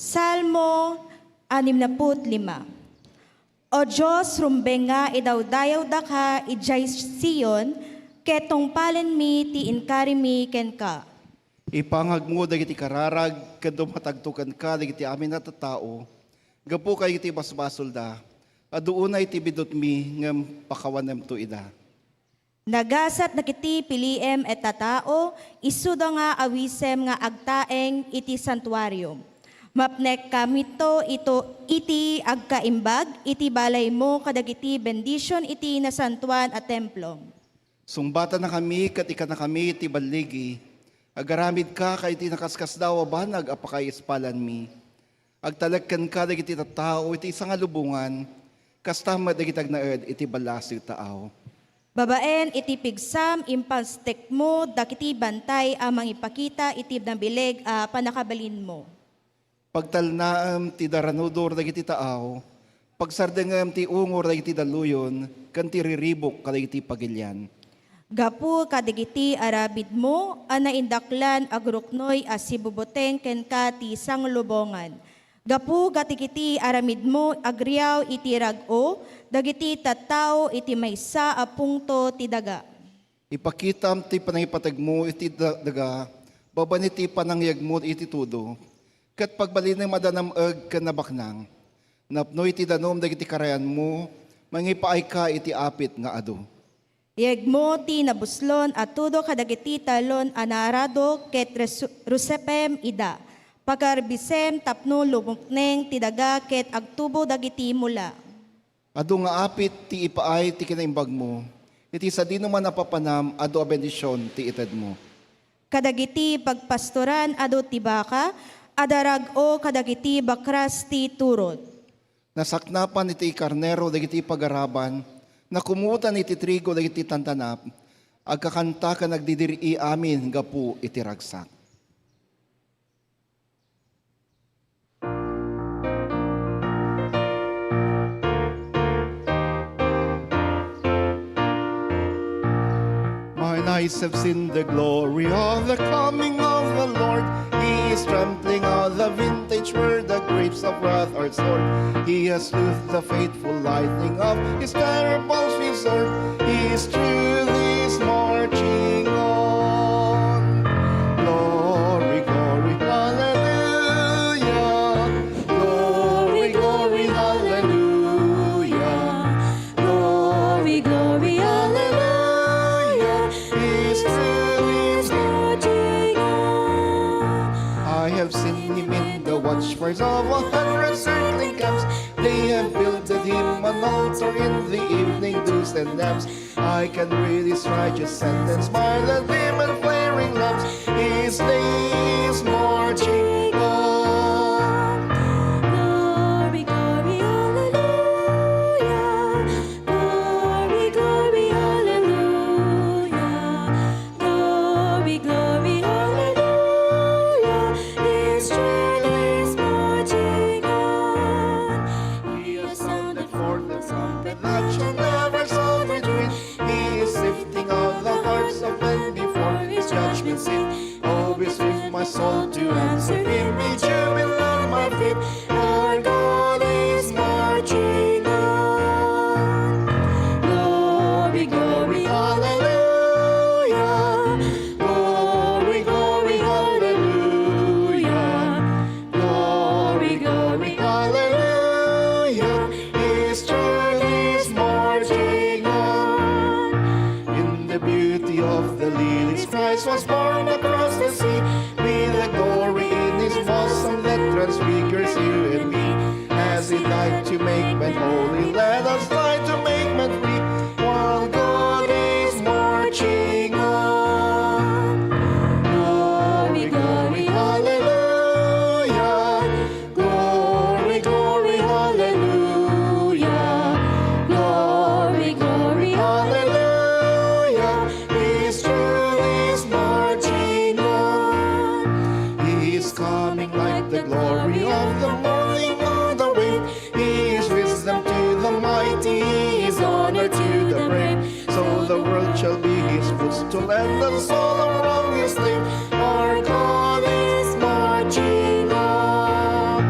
Salmo 65. O Diyos, rumbenga idawdayaw daka ijay Sion, ketong palen mi ti inkari mi ken ka. Ipangag mo dagiti kararag, kado matagtukan ka dagiti amin na tao, gapu kayo iti basbasol da, aduunay ti bidot mi ngem pakawanem to ida. Nagasat nakiti piliem et tatao, isuda nga awisem nga agtaeng iti santuaryum. Mapnek kamito iti agkaimbag, iti balay mo kadagiti bendisyon iti nasantuan at templo. Sumbata na kami, katika na kami iti baligi, agaramid ka kay iti nakaskas daw banag apakay ispalan mi. Agtalagkan ka dagiti tao iti isang alubungan, kastama dagiti agnaed iti balasig tao. Babaen iti pigsam impastek mo dakiti bantay amang ipakita iti nabileg a panakabalin mo. Pagtalnaam ti daranudor dagiti tao, pagsardengam ti ungor dagiti daluyon, kan ti riribok kadagiti pagilyan. Gapu kadigiti arabid mo, anaindaklan agruknoy as sibuboteng ken ka ti sanglubongan. Gapu gatigiti aramid mo agriaw iti rag-o, dagiti tattao iti maysa a pungto ti daga. Ipakitam ti panangipatag mo iti daga, baban iti panangyag mo iti tudo, kat pagbalinay madanam kan nabaknang, napno iti danom dagiti karayan mo, mangipaay ka iti apit nga ado. Yeg mo ti nabuslon at tudo kadagiti talon anarado ket rusepem ida. Pagarbisem tapno lumukneng ti daga ket agtubo dagiti mula. Ado nga apit ti ipaay ti kinaimbag mo, iti sa di naman napapanam ado a bendisyon ti ited mo. Kadagiti pagpastoran ado ti baka, adarag o kadagiti bakras ti turod. Nasaknapan iti karnero dagiti pagaraban, nakumutan iti trigo dagiti tantanap, agkakanta ka nagdidiri amin gapu iti ragsak. Mine eyes have seen the glory of the coming of the Lord. He is trampling on the vintage where the grapes of wrath are stored. He has loosed the faithful lightning of his terrible swift sword. He is truly marching on. Glory, glory, hallelujah. Glory, glory, hallelujah. Glory, glory, hallelujah. He is truly marching on. I have seen him in the watchfires of 100 circling camps. They have built him an altar in the evening dews and lamps. I can read his righteous sentence by the dim and flaring lamps. His day is marching on. Glory, glory, hallelujah. Glory, glory, hallelujah. Glory, glory, hallelujah. His train is marching on. He has sounded forth the trumpet that shall never sound between. He is sifting out the hearts of men before his judgment seat. Oh, be swift my soul to answer him, be jubilant on my feet. Our God is marching on. Glory, glory, Hallelujah. Glory, glory, hallelujah. Glory, glory, hallelujah. His church is marching on. In the beauty of the lilies, Christ was born across the sea. With the glory in his bosom that transfigures you and me. As he died to make men holy, let us die to make men free. While God is marching on. Glory, glory, hallelujah. Glory, glory, hallelujah. Glory, glory, hallelujah. His truth is marching on. He is coming like the glory of the morning on the wave. He is wisdom to the mighty, he is honor to the brave. So the world shall be his footstool and the soul around his name. Our God is marching on.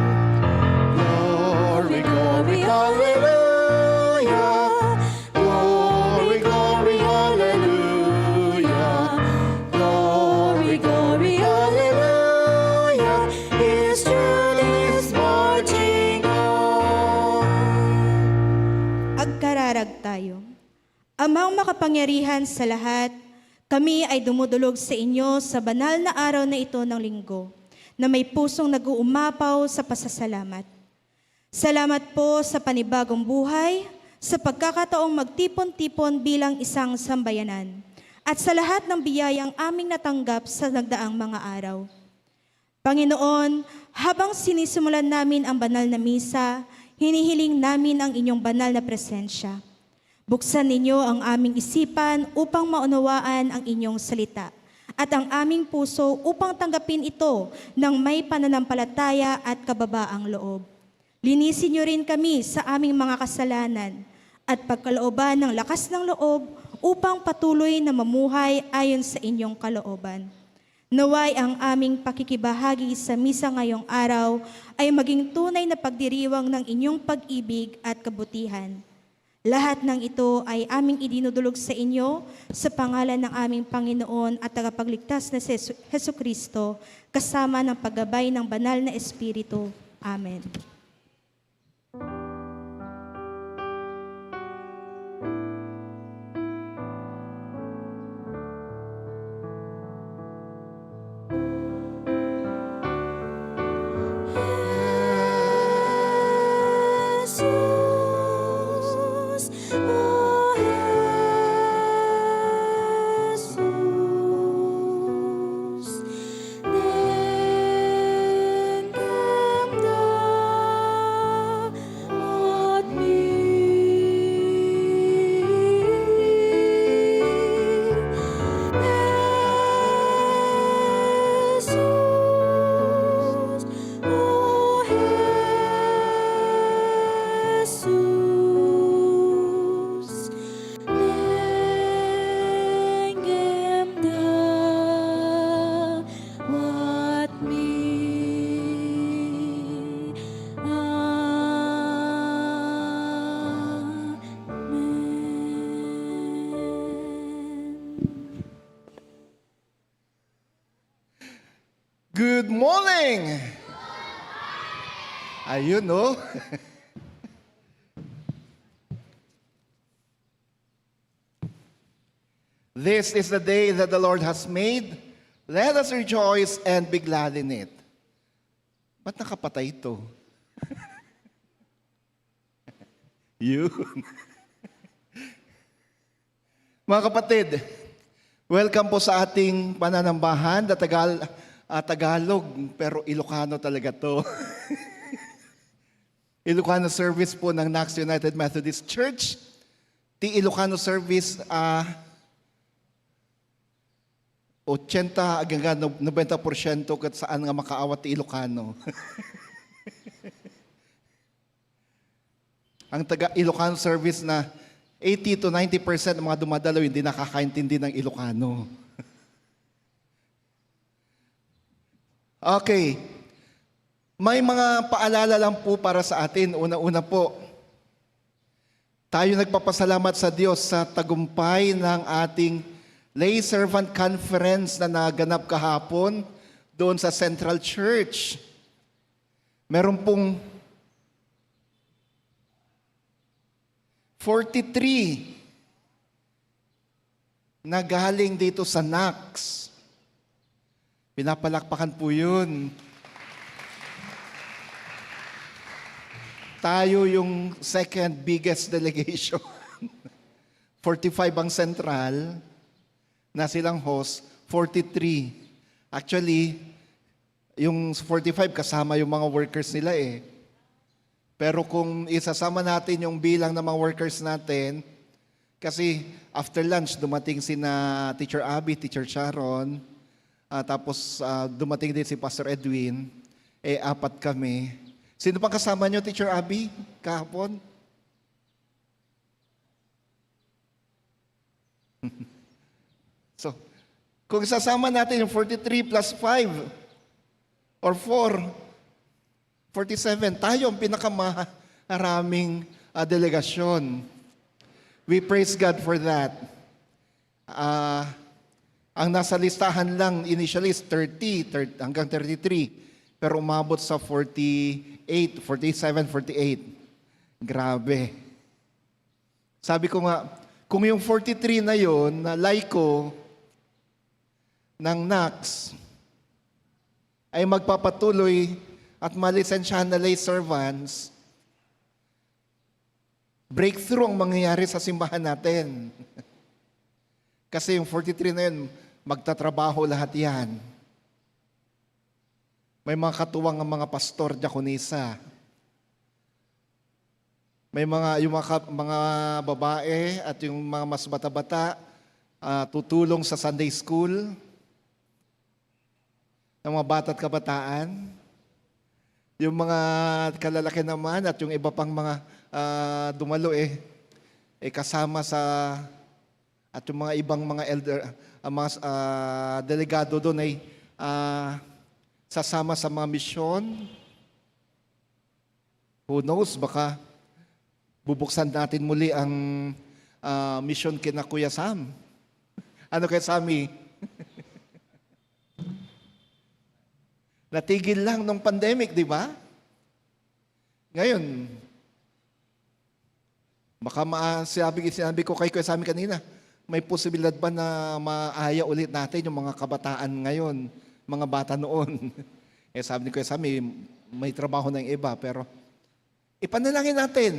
Amang makapangyarihan sa lahat, kami ay dumudulog sa inyo sa banal na araw na ito ng linggo, na may pusong nag-uumapaw sa pasasalamat. Salamat po sa panibagong buhay, sa pagkakataong magtipon-tipon bilang isang sambayanan, at sa lahat ng biyayang aming natanggap sa nagdaang mga araw. Panginoon, habang sinisimulan namin ang banal na misa, hinihiling namin ang inyong banal na presensya. Buksan ninyo ang aming isipan upang maunawaan ang inyong salita at ang aming puso upang tanggapin ito ng may pananampalataya at kababaang loob. Linisin niyo rin kami sa aming mga kasalanan at pagkalooban ng lakas ng loob upang patuloy na mamuhay ayon sa inyong kalooban. Naway ang aming pakikibahagi sa misa ngayong araw ay maging tunay na pagdiriwang ng inyong pag-ibig at kabutihan. Lahat ng ito ay aming idinudulog sa inyo sa pangalan ng aming Panginoon at tagapagligtas na si Jesucristo, kasama ng paggabay ng banal na Espiritu. Amen. Jesus, oh Jesus, den gamda at Jesus, oh Jesus, lenggam dawat mi. Amen. Good morning! Ayun, no? This is the day that the Lord has made. Let us rejoice and be glad in it. Ba't nakapatay ito? Yun. Mga kapatid, welcome po sa ating pananambahan na Tagalog, pero Ilocano talaga to. Ilocano service po ng Nax United Methodist Church. Ti Ilocano service, 80 hanggang 90% kat saan nga makaawat ti Ilocano. Ang taga Ilocano service na 80 to 90% ng mga dumadalaw hindi nakakaintindi ng Ilocano. Okay. May mga paalala lang po para sa atin. Una-una po, tayo nagpapasalamat sa Diyos sa tagumpay ng ating Lay Servant Conference na naganap kahapon doon sa Central Church. Meron pong 43 na galing dito sa Nax. Pinapalakpakan po yun. Tayo yung second biggest delegation. 45 ang central, na silang host, 43. Actually, yung 45 kasama yung mga workers nila eh. Pero kung isasama natin yung bilang ng mga workers natin, kasi after lunch, dumating sina Teacher Abby, Teacher Sharon, tapos dumating din si Pastor Edwin, 4 kami. Sino pang kasama nyo, Teacher Abby, kahapon? So, kung isasama natin yung 43 plus 5 or 4, 47, tayo ang pinakamaraming delegasyon. We praise God for that. Ang nasa listahan lang initially is 30 hanggang 33. Pero umabot sa 48, 47, 48. Grabe. Sabi ko nga, Kung yung 43 na yon na laiko ng NACS ay magpapatuloy at malisensyahan na lay servants, breakthrough ang mangyayari sa simbahan natin. Kasi yung 43 na yun, magtatrabaho lahat yan. May mga katuwang ang mga pastor, diakonisa. May mga babae at yung mga mas bata-bata tutulong sa Sunday school ng mga bata at kabataan. Yung mga kalalaki naman at yung iba pang mga dumalo kasama sa at yung mga ibang mga elder, mga delegado doon ay sasama sa mga misyon. Who knows, baka bubuksan natin muli ang mission kina Kuya Sam. Ano kay Sammy? Natigil lang nung pandemic, di ba? Ngayon, baka sinabi ko kay Kuya Sammy kanina, may posibilidad ba na maaya ulit natin yung mga kabataan ngayon, mga bata noon? Sabi ni Kuya Sammy, may trabaho ng iba, pero ipanalangin natin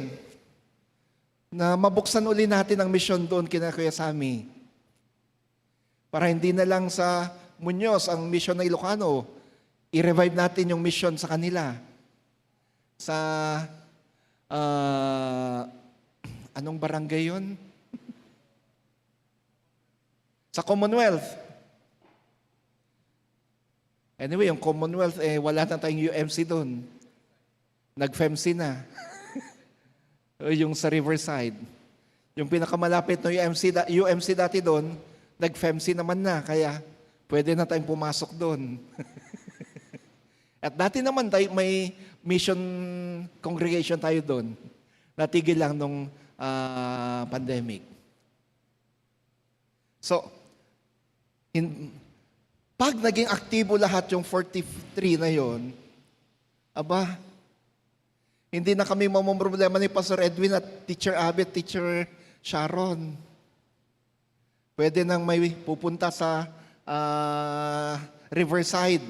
na mabuksan uli natin ang mission doon kina Kuya Sammy. Para hindi na lang sa Muñoz ang mission ng Ilocano, i-revive natin yung mission sa kanila. Sa, anong barangay yun? Sa Commonwealth. Anyway, yung Commonwealth, wala na tayong UMC doon. Nag-FEMC na. Yung sa Riverside. Yung pinakamalapit na UMC dati doon, nag-FEMC naman na, kaya pwede na tayong pumasok doon. At dati naman may mission congregation tayo doon. Natigil lang nung pandemic. So, pag naging aktibo lahat yung 43 na yon, aba, hindi na kami mamumroblema ni Pastor Edwin at Teacher Abby at Teacher Sharon. Pwede nang may pupunta sa Riverside,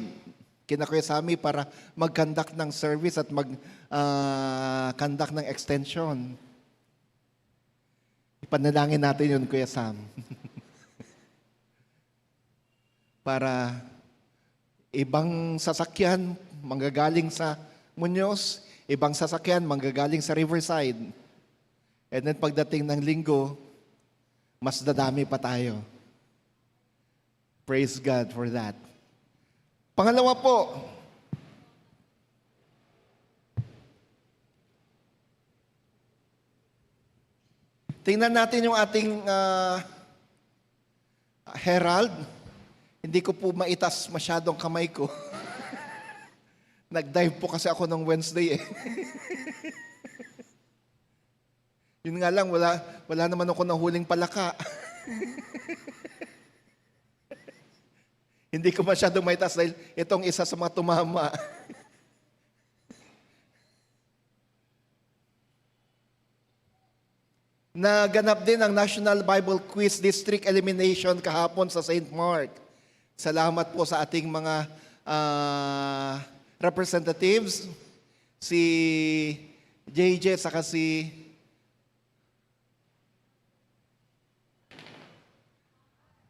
kina Kuya Sammy, para mag-conduct ng service at mag-conduct ng extension. Ipanalangin natin yun, Kuya Sam. Para ibang sasakyan manggagaling sa Muñoz, ibang sasakyan manggagaling sa Riverside. And then pagdating ng linggo, mas dadami pa tayo. Praise God for that. Pangalawa po, tingnan natin yung ating herald. Hindi ko po maitas masyadong kamay ko. Nag-dive po kasi ako nung Wednesday Yun nga lang, wala naman ako nahuling palaka. Hindi ko masyadong maitas dahil itong isa sa mga tumama. Naganap din ang National Bible Quiz District Elimination kahapon sa St. Mark. Salamat po sa ating mga representatives, si JJ saka si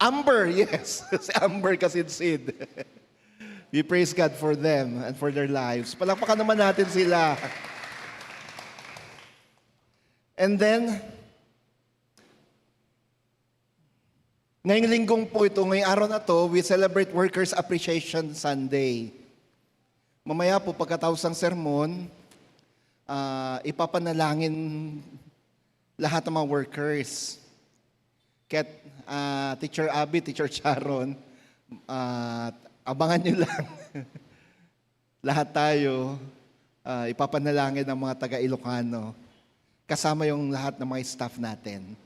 Amber, yes. Si Amber Kasidsid. We praise God for them and for their lives. Palakpakan naman natin sila. And then, ngayong linggong po ito, ngayong araw na to, we celebrate Workers' Appreciation Sunday. Mamaya po, pagkatapos ng sermon, ipapanalangin lahat ng mga workers. Kaya Teacher Abby, Teacher Sharon, abangan nyo lang. Lahat tayo, ipapanalangin ng mga taga-Ilocano. Kasama yung lahat ng mga staff natin.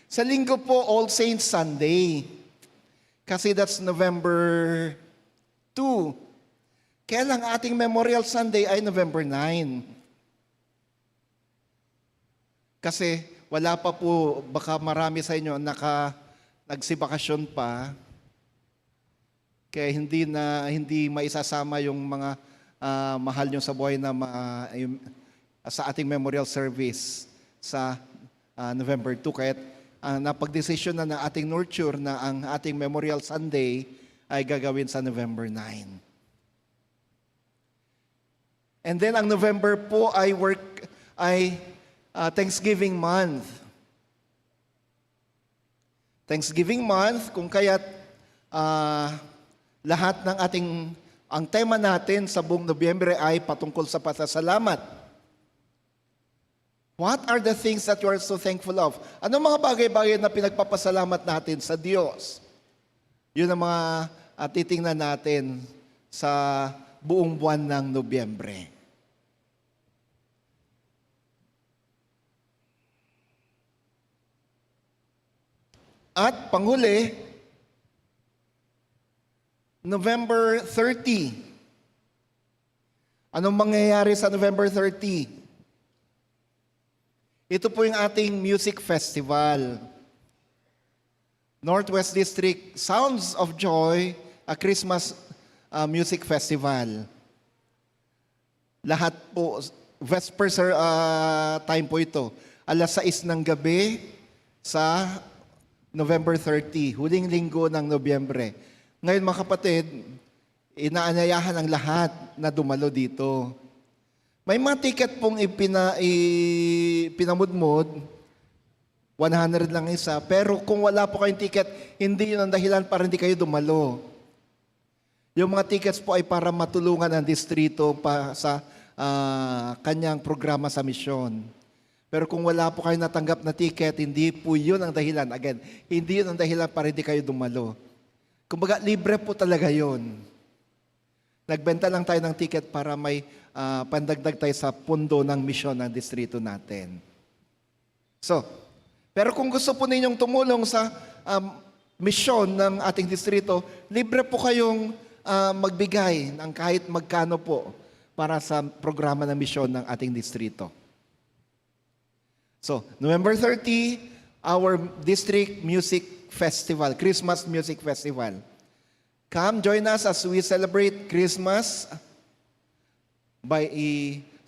Sa linggo po, All Saints Sunday. Kasi that's November 2. Kaya lang ating Memorial Sunday ay November 9. Kasi wala pa po, baka marami sa inyo nagsibakasyon pa, kaya hindi maisasama yung mga mahal nyo sa buhay na sa ating memorial service sa November 2. Kaya napagdesisyon na ng ating nurture na ang ating Memorial Sunday ay gagawin sa November 9. And then ang November po ay Thanksgiving month. Thanksgiving month, kung kaya't lahat ng ang tema natin sa buong Nobyembre ay patungkol sa pasasalamat. What are the things that you are so thankful of? Ano mga bagay-bagay na pinagpapasalamat natin sa Diyos? Yun ang mga titingnan natin sa buong buwan ng Nobyembre. At panghuli, November 30. Anong mangyayari sa November 30? Ito po yung ating music festival. Northwest District Sounds of Joy, a Christmas music festival. Lahat po, Vespers time po ito. Alas 6 ng gabi sa November 30, huling linggo ng Nobyembre. Ngayon mga kapatid, inaanyayahan ang lahat na dumalo dito. May mga ticket pong pinamudmod, 100 lang isa. Pero kung wala po kayong ticket, hindi yun ang dahilan para hindi kayo dumalo. Yung mga tickets po ay para matulungan ang distrito sa kanyang programa sa misyon. Pero kung wala po kayo natanggap na ticket, hindi po yun ang dahilan. Again, hindi yun ang dahilan para hindi kayo dumalo. Kumbaga, libre po talaga yun. Nagbenta lang tayo ng ticket para may pandagdag tayo sa pundo ng misyon ng distrito natin. Pero kung gusto po ninyong tumulong sa misyon ng ating distrito, libre po kayong magbigay ng kahit magkano po para sa programa ng misyon ng ating distrito. November 30, our district music festival, Christmas music festival. Come, join us as we celebrate Christmas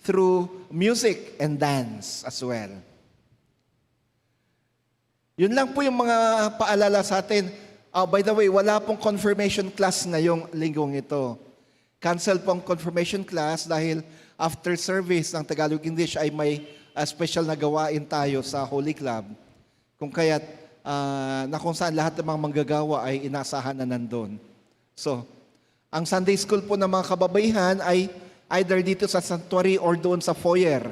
through music and dance as well. Yun lang po yung mga paalala sa atin. By the way, wala pong confirmation class ngayong linggong ito. Cancel pong confirmation class dahil after service ng Tagalog English ay may special na gawain tayo sa Holy Club. Kung kaya't na kung saan lahat ng mga manggagawa ay inasahan na nandun. Ang Sunday School po ng mga kababaihan ay either dito sa sanctuary or doon sa foyer.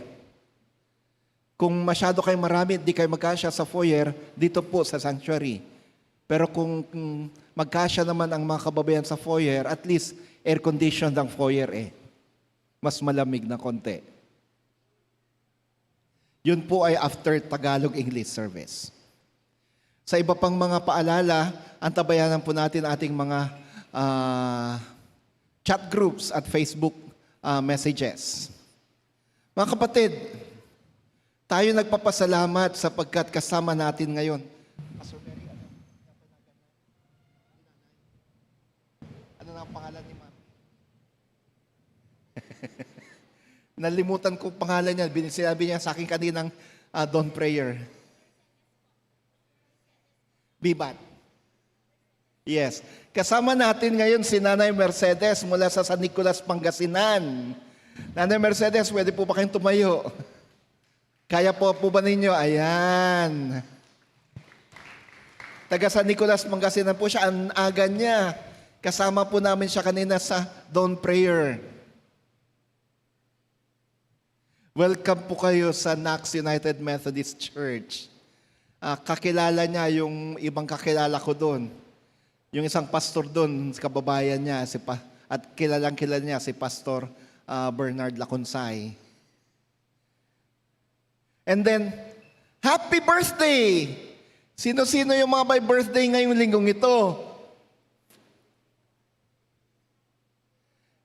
Kung masyado kayong marami, di kayo magkasya sa foyer, dito po sa sanctuary. Pero kung magkasya naman ang mga kababayan sa foyer, at least air-conditioned ang foyer Mas malamig na konti. Yun po ay after Tagalog English service. Sa iba pang mga paalala, antabayanan po natin ating mga chat groups at Facebook messages. Mga kapatid, tayo nagpapasalamat sapagkat kasama natin ngayon. Ano na ang pangalan ni Ma'am? Nalimutan ko pangalan niya. Sinabi niya sa akin kaninang dawn prayer. Bibat. Yes. Kasama natin ngayon si Nanay Mercedes mula sa San Nicolas, Pangasinan. Nanay Mercedes, pwede po ba kayong tumayo? Kaya po ba ninyo? Ayan. Taga San Nicolas, Pangasinan po siya. Ang aga niya. Kasama po namin siya kanina sa dawn prayer. Welcome po kayo sa Knox United Methodist Church. Kakilala niya yung ibang kakilala ko doon. Yung isang pastor doon, kababayan niya, at kilala niya si Pastor Bernard Laconsay. And then, happy birthday! Sino-sino yung mga may birthday ngayong linggong ito?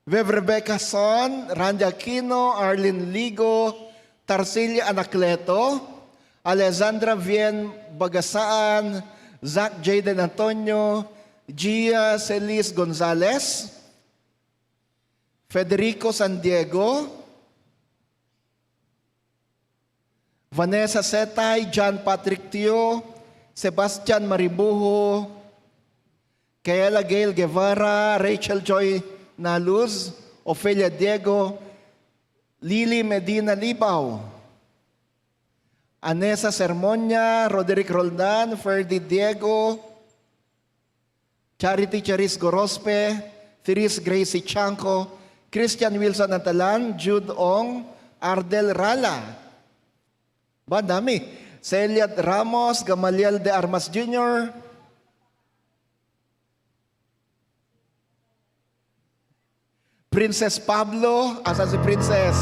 Bev Rebecca Son, Randy Aquino, Arlene Ligo, Tarsilia Anacleto, Alessandra Vien Bagasaan, Zach Jaden Antonio, Gia Celis Gonzalez, Federico San Diego, Vanessa Setay, John Patrick Tio, Sebastian Maribuho, Kayla Gail Guevara, Rachel Joy Naluz, Ofelia Diego, Lily Medina Libaw, Anessa Sermonia, Roderick Roldan, Ferdy Diego, Charity Charis Gorospe, Therese Gracie Chanco, Christian Wilson Antalan, Jude Ong, Ardel Rala. Ba, dami. Celiat Ramos, Gamaliel de Armas Jr., Princess Pablo, asa si Princess?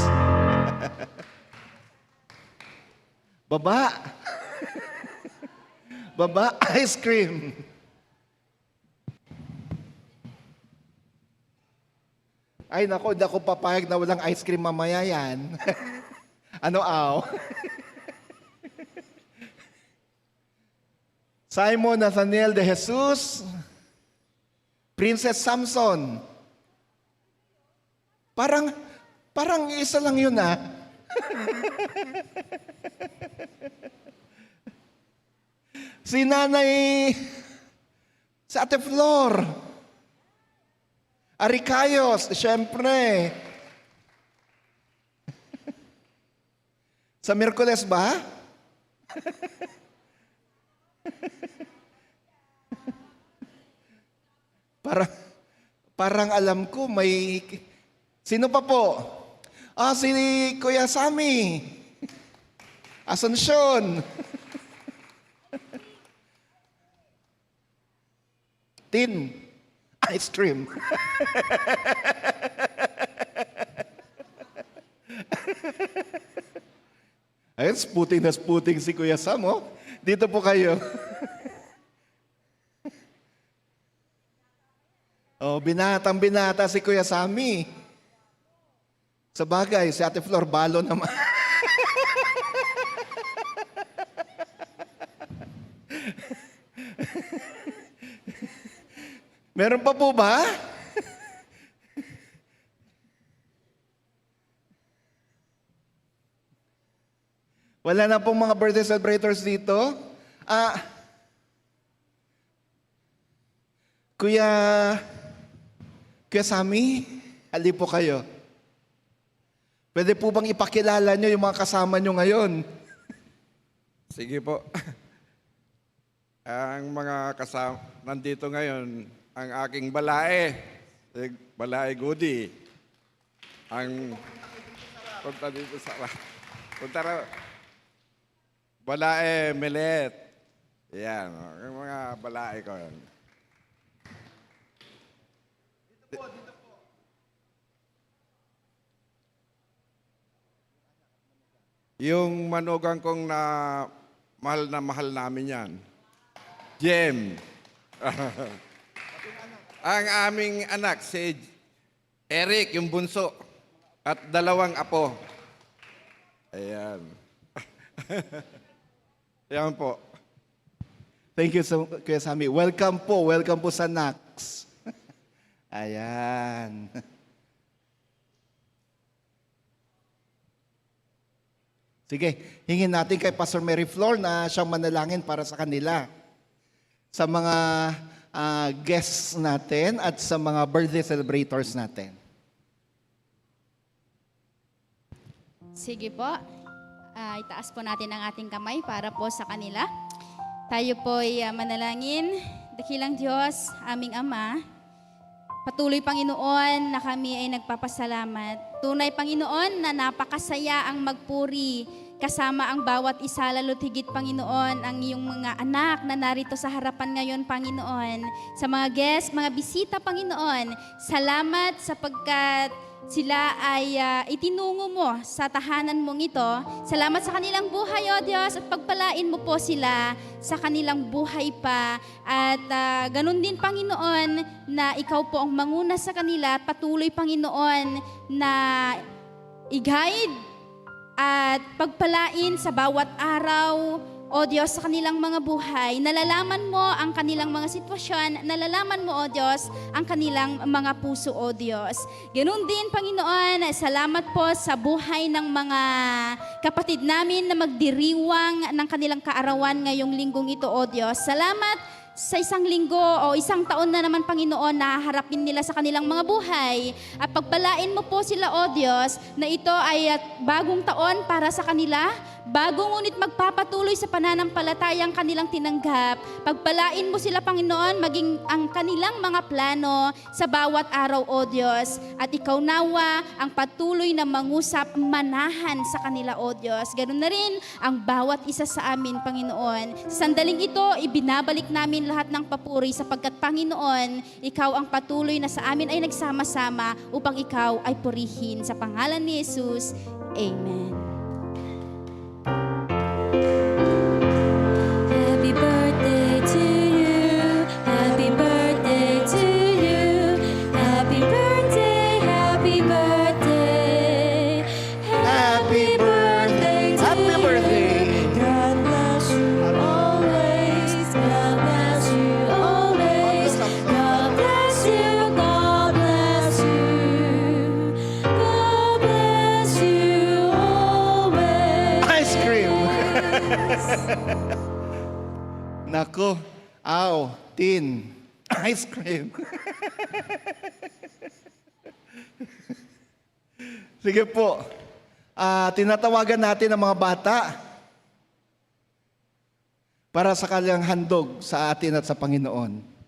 Baba. Baba, ice cream. Ay nako, hindi ako papayag na walang ice cream mamaya yan. Ano aw? Simon Nathaniel de Jesus, Princess Samson. Parang isa lang yun ah. Si Nanay, si Ate Flor, Aricayos, siyempre. Sa Miyerkules ba? Parang alam ko may... Sino pa po? Si Kuya Sammy. Asunsyon. Tin. Ice cream. Ayun, sputing na sputing si Kuya Sam, oh. Dito po kayo. Oh, binatang binata si Kuya Sammy. Sa bagay, si Ate Flor balo naman. Meron pa po ba? Wala na pong mga birthday celebrators dito? Kuya Sammy, hali po kayo. Pwede po bang ipakilala nyo yung mga kasama nyo ngayon? Sige po. Ang mga kasama nandito ngayon, ang aking balae, si Balae Goody. Ang punta dito sa punta raw. Balae Melet. Yan, ang mga balae ko yan. Dito po. Yung manugang kong mahal namin yan. Jem. Ang aming anak, si Eric, yung bunso. At 2 apo. Ayan. Ayan po. Thank you, Kuya Sammy. Welcome po sa NAX. Ayan. Sige, hingin natin kay Pastor Mary Flor na siyang manalangin para sa kanila. Sa mga guests natin at sa mga birthday celebrators natin. Sige po. Itaas po natin ang ating kamay para po sa kanila. Tayo po ay manalangin. Dakilang Diyos, aming Ama, patuloy Panginoon na kami ay nagpapasalamat. Tunay Panginoon na napakasaya ang magpuri kasama ang bawat isa, lalo't higit Panginoon ang iyong mga anak na narito sa harapan ngayon Panginoon. Sa mga guests, mga bisita Panginoon, salamat sapagkat sila ay itinungo mo sa tahanan mong ito. Salamat sa kanilang buhay, O Diyos, at pagpalain mo po sila sa kanilang buhay pa. At ganun din, Panginoon, na ikaw po ang manguna sa kanila at patuloy, Panginoon, na i-guide at pagpalain sa bawat araw, O Diyos, sa kanilang mga buhay. Nalalaman mo ang kanilang mga sitwasyon, nalalaman mo, O Diyos, ang kanilang mga puso, O Diyos. Ganun din, Panginoon, salamat po sa buhay ng mga kapatid namin na magdiriwang ng kanilang kaarawan ngayong linggong ito, O Diyos. Salamat sa isang linggo o isang taon na naman, Panginoon, na harapin nila sa kanilang mga buhay. At pagpalain mo po sila, O Diyos, na ito ay bagong taon para sa kanila, bago ngunit magpapatuloy sa pananampalatayang kanilang tinanggap. Pagpalain mo sila, Panginoon, maging ang kanilang mga plano sa bawat araw, O Diyos. At ikaw nawa ang patuloy na mangusap, manahan sa kanila, O Diyos. Ganun na rin ang bawat isa sa amin, Panginoon. Sa sandaling ito, ibinabalik namin lahat ng papuri sapagkat, Panginoon, ikaw ang patuloy na sa amin ay nagsama-sama upang ikaw ay purihin. Sa pangalan ni Jesus, Amen. Happy birthday to you. Happy birthday to you. Happy birthday, happy birthday. Happy birthday, happy birthday. God bless you always. God bless you always. God bless you. God bless you. God bless you always. Ice cream. Nako, tin. Ice cream. Sige po. Tinatawagan natin ang mga bata para sa kanilang handog sa atin at sa Panginoon.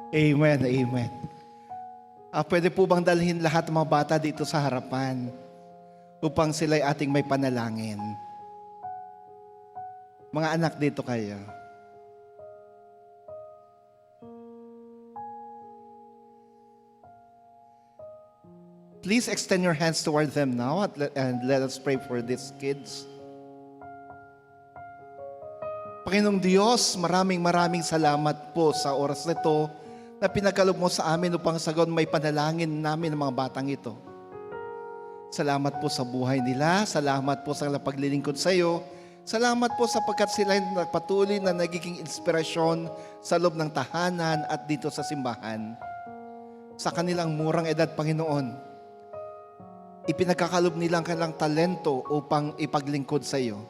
Amen, amen. Pwede po bang dalhin lahat ng mga bata dito sa harapan upang sila'y ating may panalangin? Mga anak, dito kayo. Please extend your hands toward them now and let us pray for these kids. Panginoong Diyos, maraming salamat po sa oras na ito na pinagkaloob mo sa amin upang sagon may panalangin namin ng mga batang ito. Salamat po sa buhay nila. Salamat po sa paglilingkod sa iyo. Salamat po sapagkat sila patuloy na nagiging inspirasyon sa loob ng tahanan at dito sa simbahan. Sa kanilang murang edad, Panginoon, ipinagkakalob nila ang kanilang talento upang ipaglingkod sa iyo.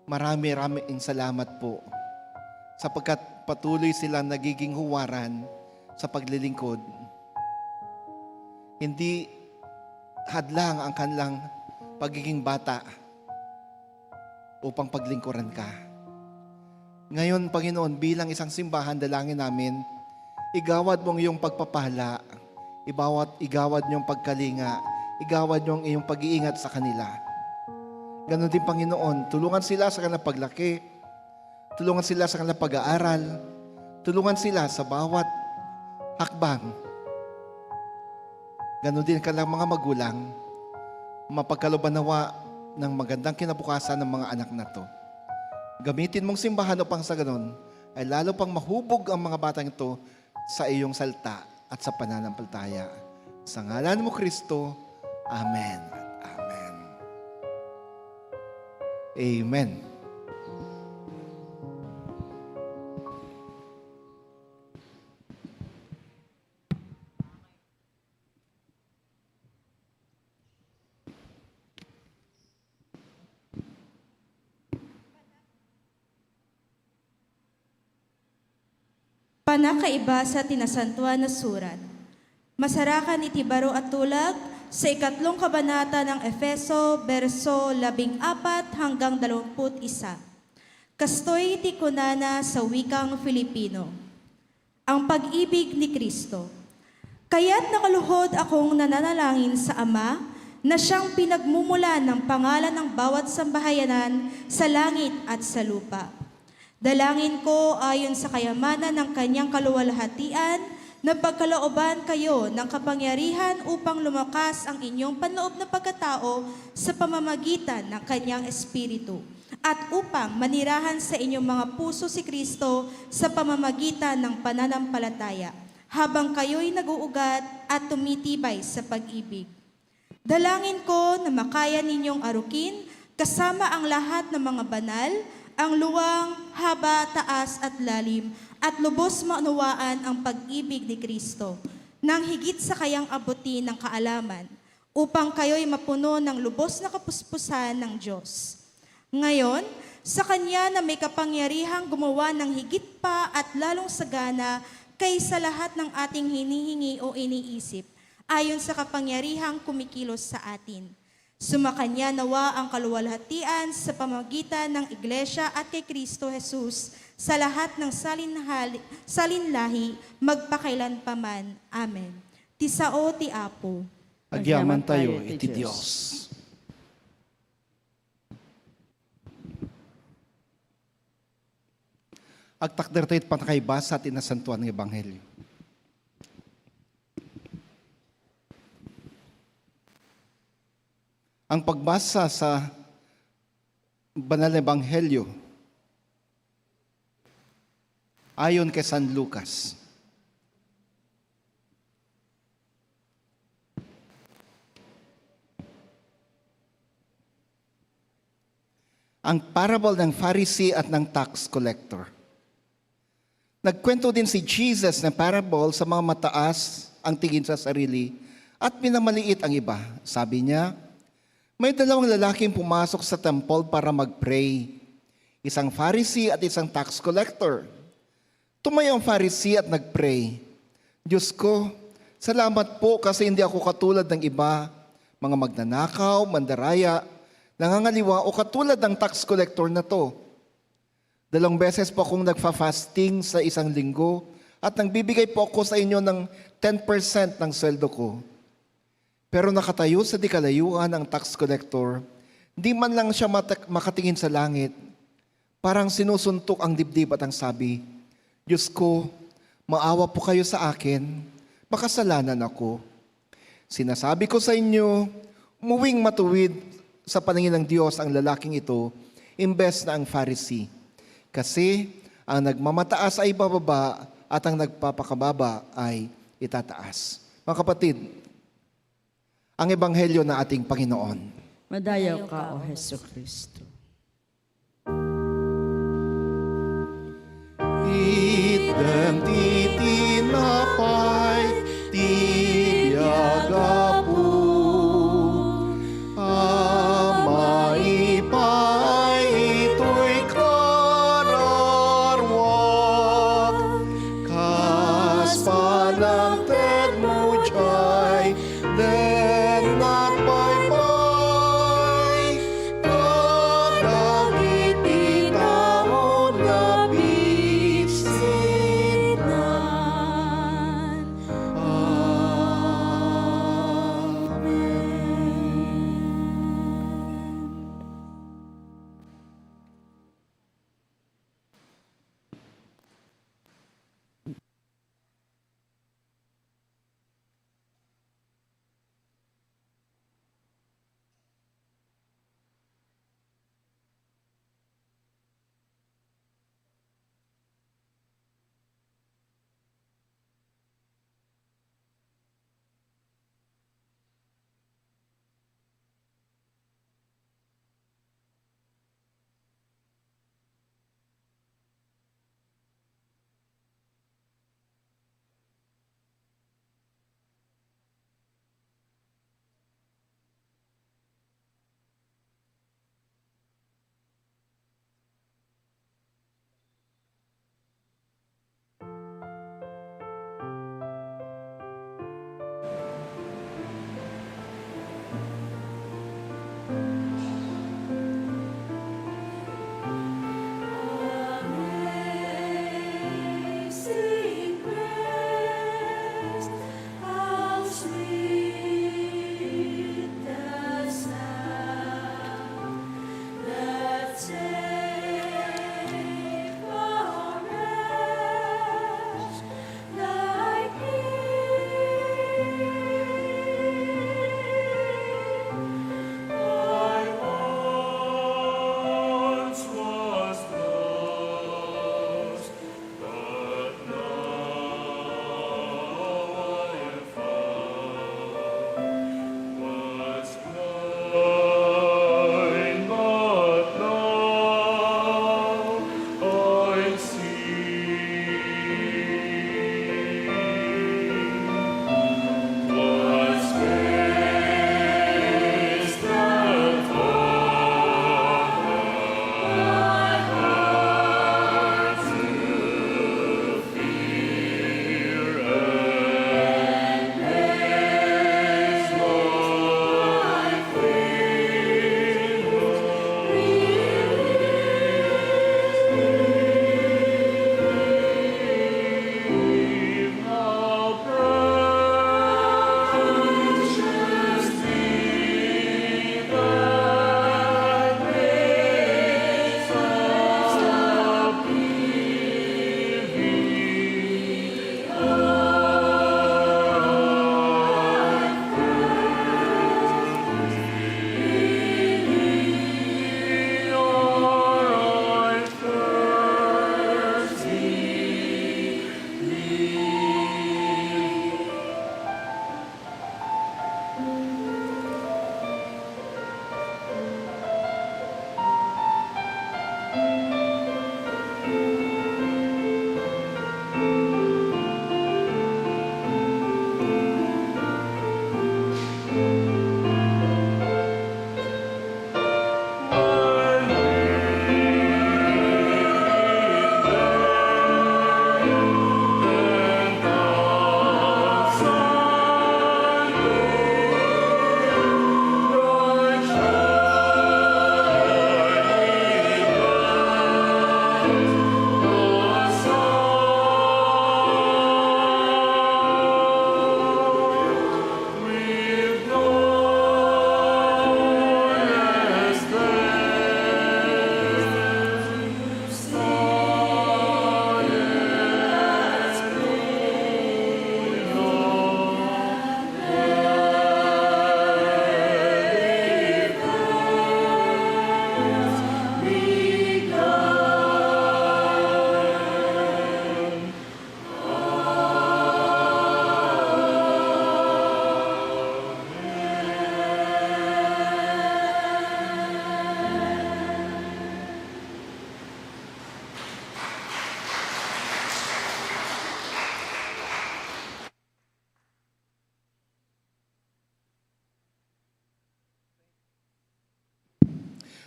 Maraming salamat po sapagkat patuloy silang nagiging huwaran sa paglilingkod. Hindi hadlang ang kanilang pagiging bata upang paglingkuran ka. Ngayon, Panginoon, bilang isang simbahan, dalangin namin, igawad mong iyong pagpapala, igawad niyong pagkalinga, igawad niyong iyong pag-iingat sa kanila. Ganon din, Panginoon, tulungan sila sa kanilang paglaki, tulungan sila sa kanilang pag-aaral, tulungan sila sa bawat hakbang. Ganon din kanilang mga magulang, mapagkalooban nawa ng magandang kinabukasan ng mga anak na to. Gamitin mong simbahan upang sa ganon ay lalo pang mahubog ang mga batang ito sa iyong salita at sa pananampalataya. Sa ngalan mo, Kristo, Amen. Amen. Amen. Panakaiba sa tinasantuan na surat. Masarakan iti baro at tulag sa 2 kabanata ng Efeso, verso 14 hanggang 21. Kastoy iti kunana sa wikang Filipino. Ang pag-ibig ni Kristo. Kaya't nakaluhod akong nananalangin sa Ama na siyang pinagmumulan ng pangalan ng bawat sambahayanan sa langit at sa lupa. Dalangin ko ayon sa kayamanan ng kanyang kaluwalhatian na pagkalooban kayo ng kapangyarihan upang lumakas ang inyong panloob na pagkatao sa pamamagitan ng kanyang Espiritu at upang manirahan sa inyong mga puso si Kristo sa pamamagitan ng pananampalataya habang kayo'y nag-uugat at tumitibay sa pag-ibig. Dalangin ko na makaya ninyong arukin kasama ang lahat ng mga banal, ang luwang, haba, taas at lalim, at lubos maunawaan ang pag-ibig ni Kristo, nang higit sa kayang abutin ng kaalaman, upang kayo'y mapuno ng lubos na kapuspusan ng Diyos. Ngayon, sa Kanya na may kapangyarihang gumawa ng higit pa at lalong sagana kaysa lahat ng ating hinihingi o iniisip, ayon sa kapangyarihang kumikilos sa atin. Sumakanya nawa ang kaluwalhatian sa pamamagitan ng Iglesia at kay Kristo Jesus sa lahat ng salinlahi magpakailanpaman. Amen. Tisao ti Apo. Agyaman tayo, iti Diyos. Agtakder tayo at panakaibasa at inasantuan ng Ebanghelyo. Ang pagbasa sa Banal na Ebanghelyo ayon kay San Lucas. Ang parable ng Pharisee at ng tax collector. Nagkwento din si Jesus ng parable sa mga mataas ang tingin sa sarili at minamaliit ang iba. Sabi niya, may dalawang lalaking pumasok sa temple para mag-pray. Isang Pharisee at isang tax collector. Tumayo ang Pharisee at nag-pray. Diyos ko, salamat po kasi hindi ako katulad ng iba, mga magnanakaw, mandaraya, nangangaliwa o katulad ng tax collector na to. 2 beses po akong nagfa-fasting sa isang linggo at nagbibigay po ako sa inyo ng 10% ng sweldo ko. Pero nakatayo sa di kalayuan ang tax collector, di man lang siya makatingin sa langit. Parang sinusuntok ang dibdib at ang sabi, Diyos ko, maawa po kayo sa akin, makasalanan ako. Sinasabi ko sa inyo, umuwing matuwid sa paningin ng Diyos ang lalaking ito, imbes na ang Pharisee. Kasi ang nagmamataas ay bababa at ang nagpapakababa ay itataas. Mga kapatid, ang ebanghelyo na ating Panginoon. Madayaw ka, O Heso Kristo. Itang titinapay, tiyagapu. Ama ipay, ito'y kararwag. Kas panagtad mo diyay, den nagpaypay. Kadagit itao na bisinan.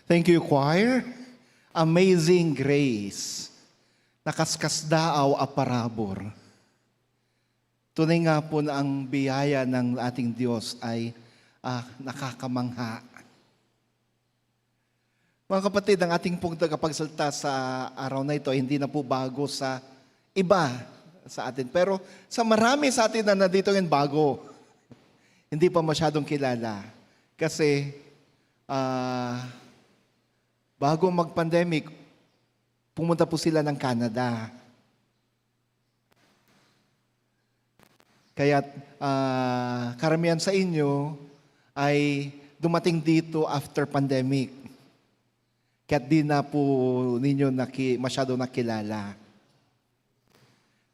Thank you, choir. Amazing grace. Nakaskas daaw a parabor. Tunay nga po na ang biyaya ng ating Diyos ay nakakamangha. Mga kapatid, ang ating pong tagapagsalita sa araw na ito, hindi na po bago sa iba sa atin. Pero sa marami sa atin na nandito ngayon bago. Hindi pa masyadong kilala. Kasi bago mag-pandemic, pumunta po sila ng Canada. Kaya karamihan sa inyo ay dumating dito after pandemic. Kaya di na po ninyo masyado nakilala.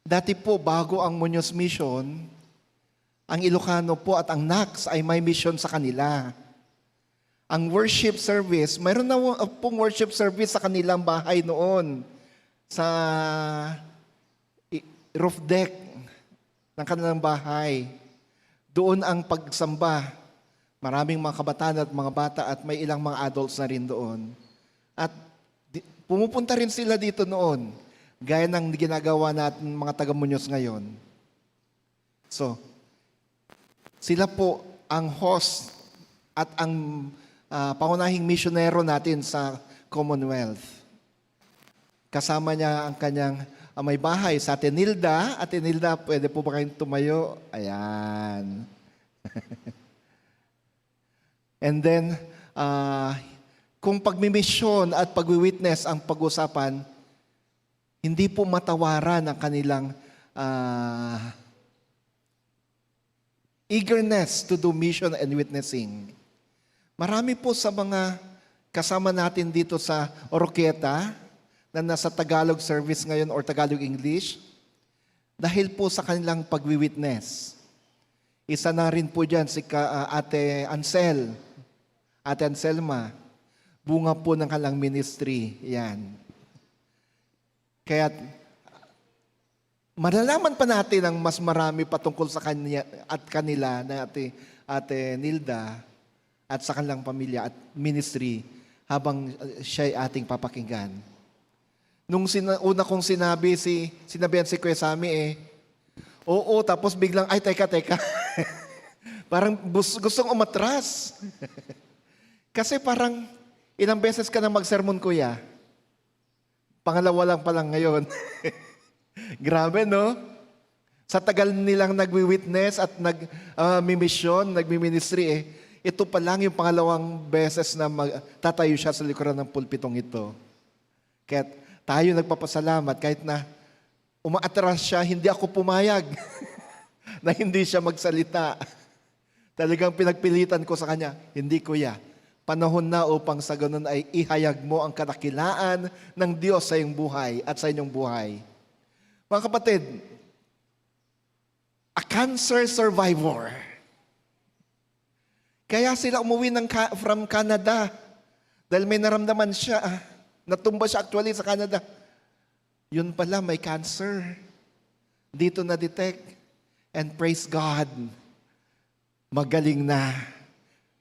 Dati po, bago ang Muñoz Mission, ang Ilocano po at ang NACS ay may mission sa kanila. Ang worship service, mayroon na pong worship service sa kanilang bahay noon. Sa roof deck ng kanilang bahay. Doon ang pagsamba. Maraming mga kabataan at mga bata at may ilang mga adults na rin doon. At pumupunta rin sila dito noon. Gaya ng ginagawa natin mga taga-Muñoz ngayon. So, sila po ang host at ang pangunahing misyonero natin sa Commonwealth. Kasama niya ang kanyang may bahay sa Atenilda. Atenilda, pwede po ba kayong tumayo? Ayan. And then, kung pagmimisyon at pagwi-witness ang pag-usapan, hindi po matawaran ang kanilang eagerness to do mission and witnessing. Marami po sa mga kasama natin dito sa Oroquieta na nasa Tagalog service ngayon or Tagalog English, dahil po sa kanilang pagwi-witness. Isa na rin po dyan si Ate Ansel, Ate Anselma, bunga po ng kanilang ministry. Yan. Kaya malalaman pa natin ang mas marami patungkol sa kanya at kanila na Ate Nilda at sa kanilang pamilya at ministry habang siya ay ating papakinggan. Nung una kong sinabihan si Kuya Sammy oo, tapos biglang, ay teka. Parang gustong umatras. Kasi parang ilang beses ka na mag-sermon, Kuya. Pangalawa lang pa lang ngayon. Grabe, no? Sa tagal nilang nagwi-witness at nagmi-mission, nagmi-ministry, ito pa lang yung pangalawang beses na tatayo siya sa likuran ng pulpitong ito. Kaya tayo nagpapasalamat kahit na umaatras siya, hindi ako pumayag na hindi siya magsalita. Talagang pinagpilitan ko sa kanya, hindi, Kuya. Panahon na upang sa ganun ay ihayag mo ang kadakilaan ng Diyos sa iyong buhay at sa inyong buhay. Mga kapatid, a cancer survivor. Kaya sila umuwi from Canada dahil may naramdaman siya. Natumba siya actually sa Canada. Yun pala, may cancer. Dito na-detect. And praise God, magaling na.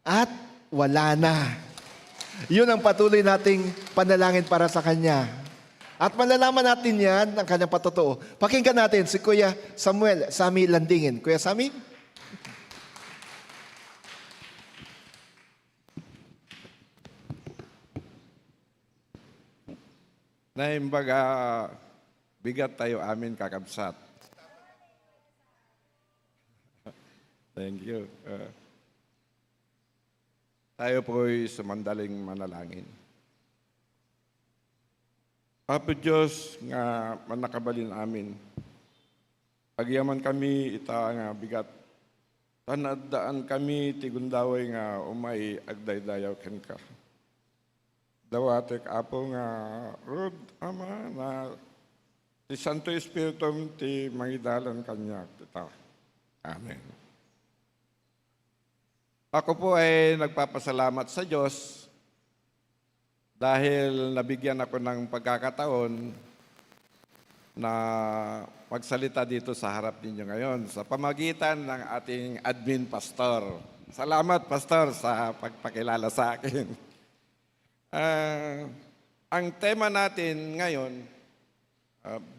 At wala na. Yun ang patuloy nating panalangin para sa Kanya. At malalaman natin yan, ang Kanyang patotoo. Pakinggan natin si Kuya Sammy Landingin. Kuya Sammy? Naimbaga, bigat tayo amin kakabsat. Thank you. Tayo po'y sumandaling manalangin. Apo Diyos nga manakabalin amin. Pagyaman kami ita nga bigat. Tanadaan kami tigundaway nga umay agdaydayaw ken ka. Dawatek apo nga Rod Ama na ti Santo Espiritu ti mangidalan kanya tita. Amen. Ako po ay nagpapasalamat sa Diyos dahil nabigyan ako ng pagkakataon na magsalita dito sa harap ninyo ngayon sa pamagitan ng ating admin pastor. Salamat, Pastor, sa pagpakilala sa akin. Ang tema natin ngayon,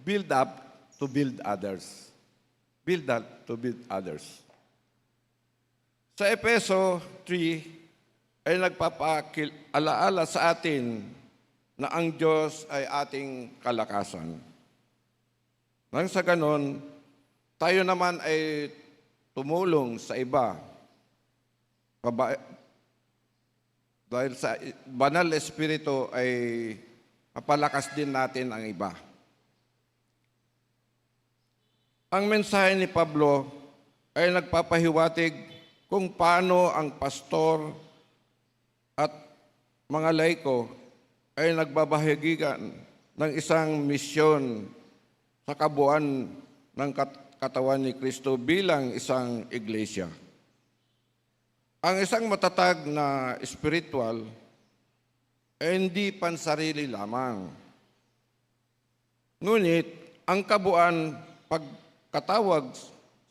build up to build others. Build up to build others. Sa Efeso 3 ay nagpapaalala sa atin na ang Diyos ay ating kalakasan. Nang sa ganon, tayo naman ay tumulong sa iba. Dahil sa banal espiritu ay mapalakas din natin ang iba. Ang mensahe ni Pablo ay nagpapahiwatig kung paano ang pastor at mga laiko ay nagbabahagigan ng isang misyon sa kabuuan ng katawan ni Kristo bilang isang iglesia. Ang isang matatag na spiritual ay hindi pansarili lamang. Ngunit ang kabuuan pagkatawag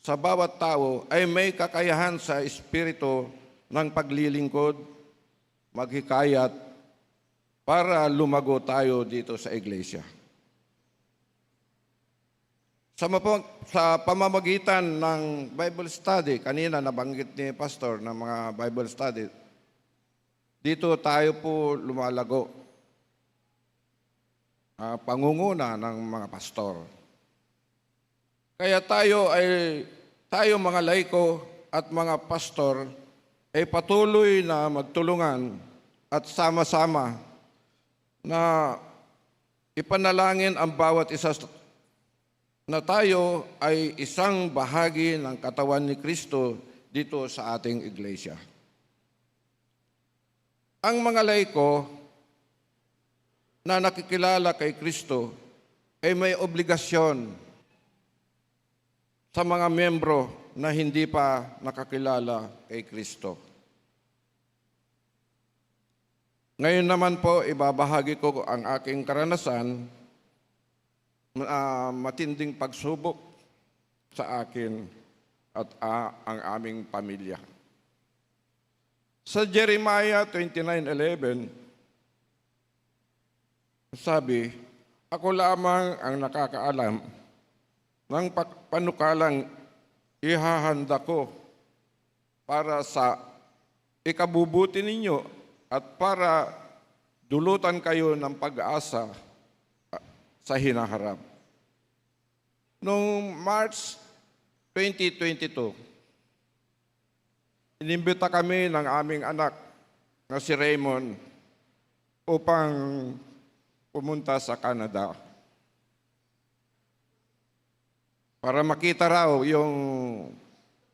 sa bawat tao ay may kakayahan sa espiritu ng paglilingkod, maghikayat, para lumago tayo dito sa iglesia. Sa pamamagitan ng Bible study, kanina nabanggit ni Pastor ng mga Bible study, dito tayo po lumalago. Pangunguna ng mga pastor. Kaya tayo mga laiko at mga pastor ay patuloy na magtulungan at sama-sama na ipanalangin ang bawat isa na tayo ay isang bahagi ng katawan ni Kristo dito sa ating iglesia. Ang mga laiko na nakikilala kay Kristo ay may obligasyon sa mga miyembro na hindi pa nakakilala kay Kristo. Ngayon naman po, ibabahagi ko ang aking karanasan, matinding pagsubok sa akin at ang aming pamilya. Sa Jeremiah 29:11, sabi, ako lamang ang nakakaalam ng panukalang ihahanda ko para sa ikabubuti ninyo at para dulutan kayo ng pag-asa sa hinaharap. Noong March 2022, inimbita kami ng aming anak na si Raymond upang pumunta sa Canada para makita raw yung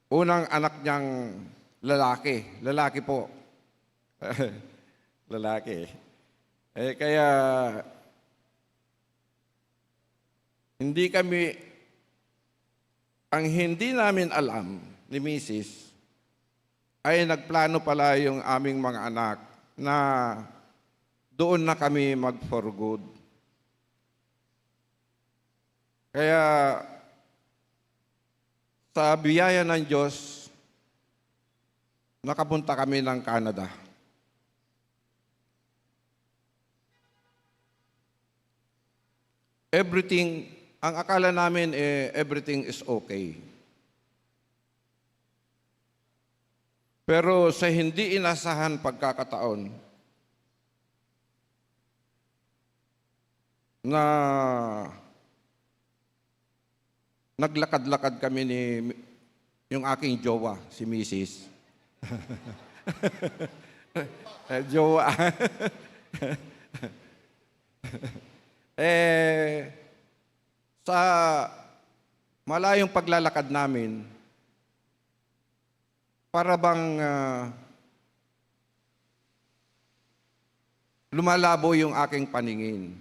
unang anak niyang lalaki. Lalaki po. Lalaki. Kaya ang hindi namin alam ni Mrs. ay nagplano pala yung aming mga anak na doon na kami mag-for good. Kaya sa biyaya ng Diyos, nakapunta kami ng Canada. Ang akala namin everything is okay. Pero sa hindi inasahan pagkakataon na naglakad-lakad kami yung aking jowa, si Mrs. Jowa. Sa malayong paglalakad namin, para bang lumalabo yung aking paningin.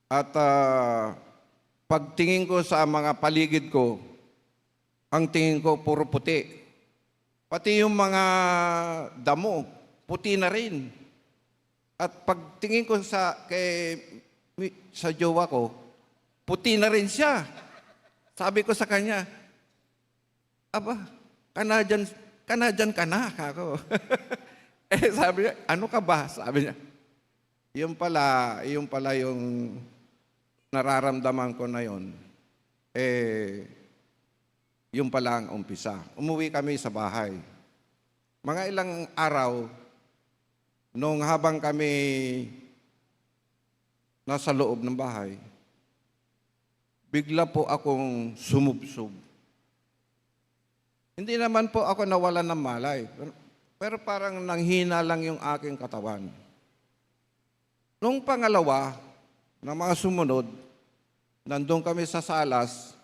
At pagtingin ko sa mga paligid ko, ang tingin ko puro puti. Pati yung mga damo, puti na rin. At pagtingin ko sa jowa ko, puti na rin siya. Sabi ko sa kanya, aba, Canadian ka na, kako. Sabi niya, ano ka ba? Sabi niya, yung pala yung nararamdaman ko na yun. Yung pala ang umpisa. Umuwi kami sa bahay. Mga ilang araw, nung habang kami nasa loob ng bahay, bigla po akong sumubsob. Hindi naman po ako nawalan ng malay, pero parang nanghina lang yung aking katawan. Nung pangalawa, na mga sumunod, nandun kami sa salas,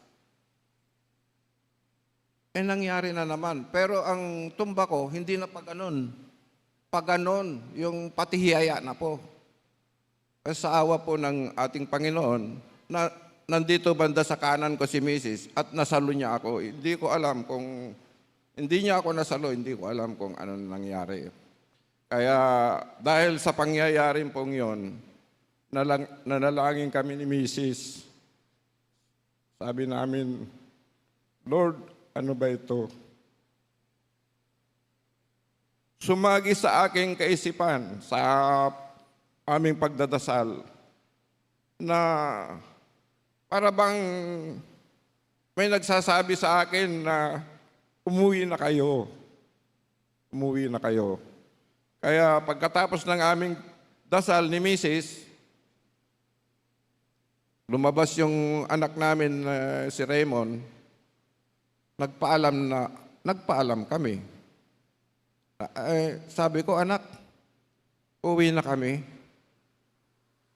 nangyari na naman. Pero ang tumba ko, hindi na paganon. Paganon, yung patihiyaya na po. Sa awa po ng ating Panginoon, na nandito banda sa kanan ko si Mrs. at nasalo niya ako. Hindi ko alam kung, hindi niya ako nasalo, hindi ko alam kung ano nangyari. Kaya dahil sa pangyayari pong yon, nanalangin kami ni Mrs. Sabi namin, Lord, ano ba ito? Sumagi sa aking kaisipan, sa aming pagdadasal, na para bang may nagsasabi sa akin na umuwi na kayo. Umuwi na kayo. Kaya pagkatapos ng aming dasal ni Mrs., lumabas yung anak namin si Raymond, nagpaalam kami. Sabi ko, anak, uwi na kami.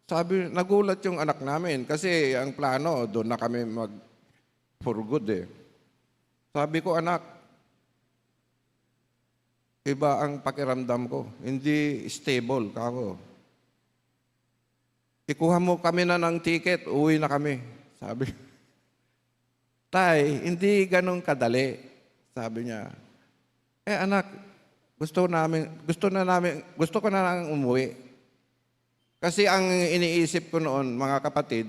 Sabi, nagulat yung anak namin kasi ang plano, doon na kami for good eh. Sabi ko, anak, iba ang pakiramdam ko. Hindi stable kako. Ikuha mo kami na ng ticket, uwi na kami. Sabi, Tay, hindi ganun kadali. Sabi niya, anak, gusto ko na lang umuwi. Kasi ang iniisip ko noon, mga kapatid,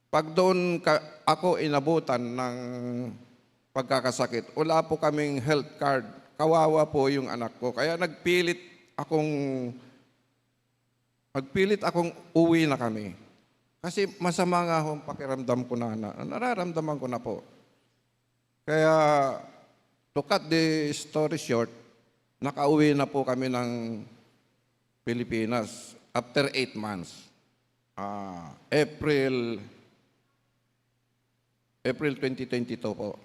pag doon ako inabutan ng pagkakasakit, wala po kaming health card. Kawawa po yung anak ko. Kaya nagpilit akong uwi na kami. Kasi masama nga akong pakiramdam ko na, nararamdaman ko na po. Kaya, to cut the story short, nakauwi na po kami ng Pilipinas after 8 months. April 2022 po.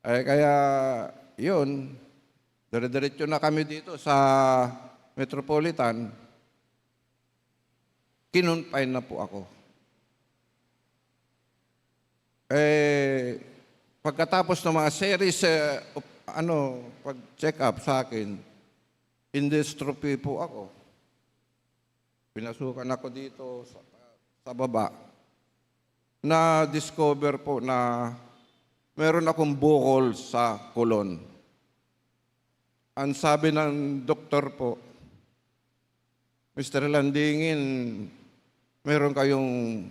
Kaya, yun, dire-diretso na kami dito sa Metropolitan, kinunpine na po ako. Pagkatapos ng mga series, pag-check up sa akin, endoscopy po ako. Pinasukan ako dito sa baba. Na-discover po na meron akong bukol sa kolon. Ang sabi ng doktor po, Mr. Landingin, meron kayong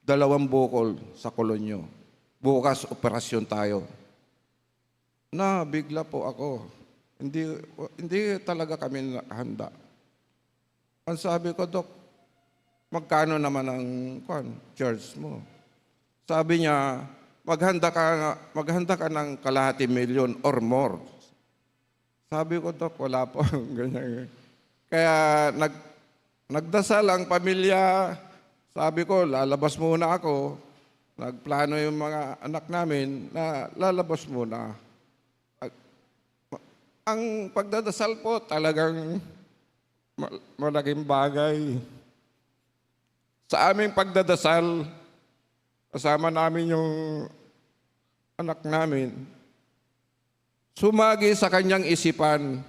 2 bukol sa kolon nyo. Bukas, operasyon tayo. Bigla po ako. Hindi talaga kami handa. Ang sabi ko, Dok, magkano naman ang charge mo? Sabi niya, maghanda ka ng 250,000 or more. Sabi ko, Dok, wala po. Ganyan. Kaya nagdasal ang pamilya. Sabi ko, lalabas muna ako. Nagplano yung mga anak namin na lalabas muna. Ang pagdadasal po talagang malaking bagay. Sa aming pagdadasal, kasama namin yung anak namin, sumagi sa kanyang isipan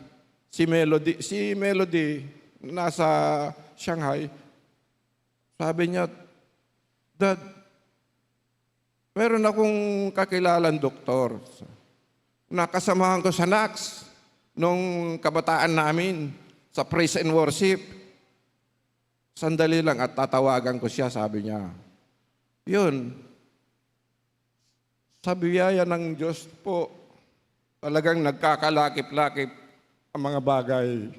si Melody nasa Shanghai. Sabi niya, Dad, meron akong kakilalang doktor. Nakasamahan ko sa NACS nung kabataan namin sa praise and worship. Sandali lang at tatawagan ko siya, sabi niya. Yun. Sa biyaya ng Diyos po, talagang nagkakalakip-lakip ang mga bagay.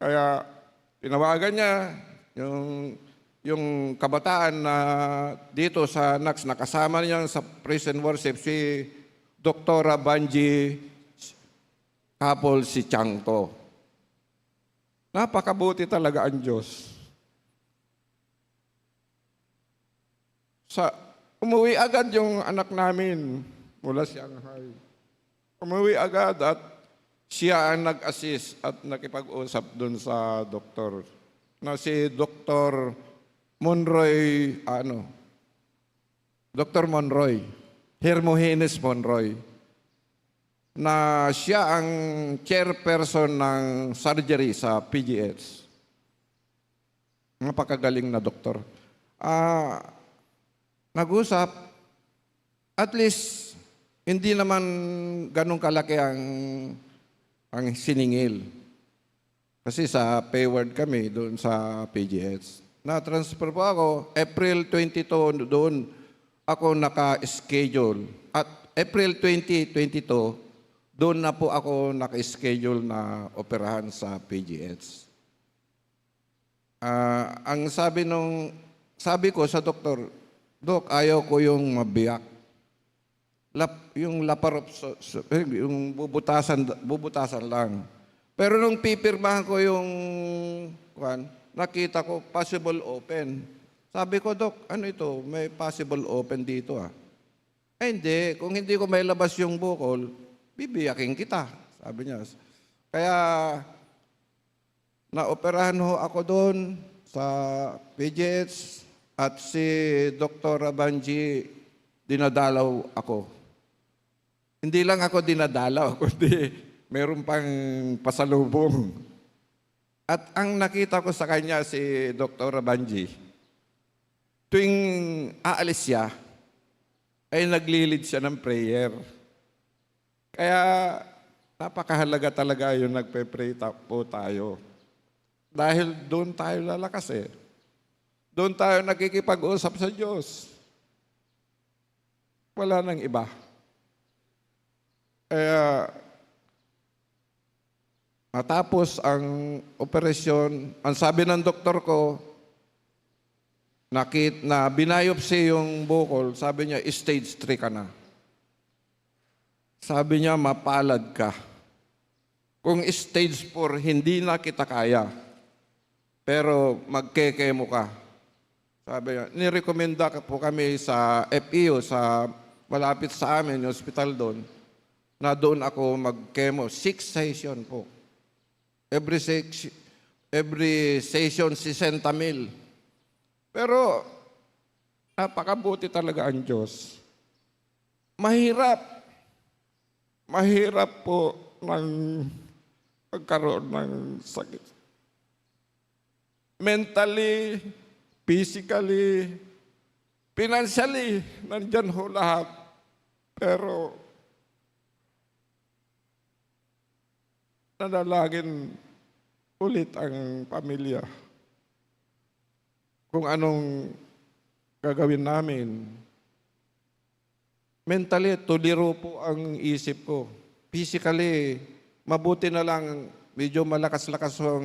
Kaya Pinawagan niya yung kabataan na dito sa NACS, nakasama niya sa praise and worship, si Dr. Banji Kapol si Changto. Napakabuti talaga ang Diyos. Umuwi agad yung anak namin mula Shanghai. Umuwi agad at siya ang nag-assist at nakipag-usap dun sa doktor. Na si Dr. Monroy, Dr. Monroy, Hermogenes Monroy, na siya ang chairperson ng surgery sa PGH. Napakagaling na doktor. Nag-usap, at least hindi naman ganun kalaki ang siningil. Kasi sa payward kami doon sa PGH. Na-transfer po ako, April 22 doon ako naka-schedule. At April 2022, doon na po ako naka-schedule na operahan sa PGH. Ang sabi ko sa doktor, Dok, ayaw ko yung mabiyak. Yung yung bubutasan lang. Pero nung pipirmahan ko yung nakita ko possible open. Sabi ko, Dok, ano ito? May possible open dito hindi. Kung hindi ko may labas yung bukol, bibiyakin kita. Sabi niya. Kaya, naoperahan ho ako doon sa PGH at si Dr. Banji dinadalaw ako. Hindi lang ako dinadalaw, kundi meron pang pasalubong. At ang nakita ko sa kanya si Dr. Banji, tuwing aalis siya, ay naglilid siya ng prayer. Kaya napakahalaga talaga yung nagpe-pray po tayo. Dahil doon tayo lalakas Doon tayo nakikipag-usap sa Diyos. Wala nang iba. Kaya matapos ang operasyon, ang sabi ng doktor ko, na binayopsi yung bukol, sabi niya, stage 3 ka na. Sabi niya, mapalad ka. Kung stage 4, hindi na kita kaya. Pero magkekemo ka. Sabi niya, nirekomenda po kami sa FEU, sa malapit sa amin, yung hospital doon, na doon ako mag-chemo. 6 session po. Every session, 60,000. Pero, napakabuti talaga ang Diyos. Mahirap po ng pagkaroon ng sakit. Mentally, physically, financially, nandyan ho lahat. Pero, nanalangin ulit ang pamilya. Kung anong gagawin namin. Mentally, tuliro po ang isip ko. Physically, mabuti na lang, medyo malakas-lakas ang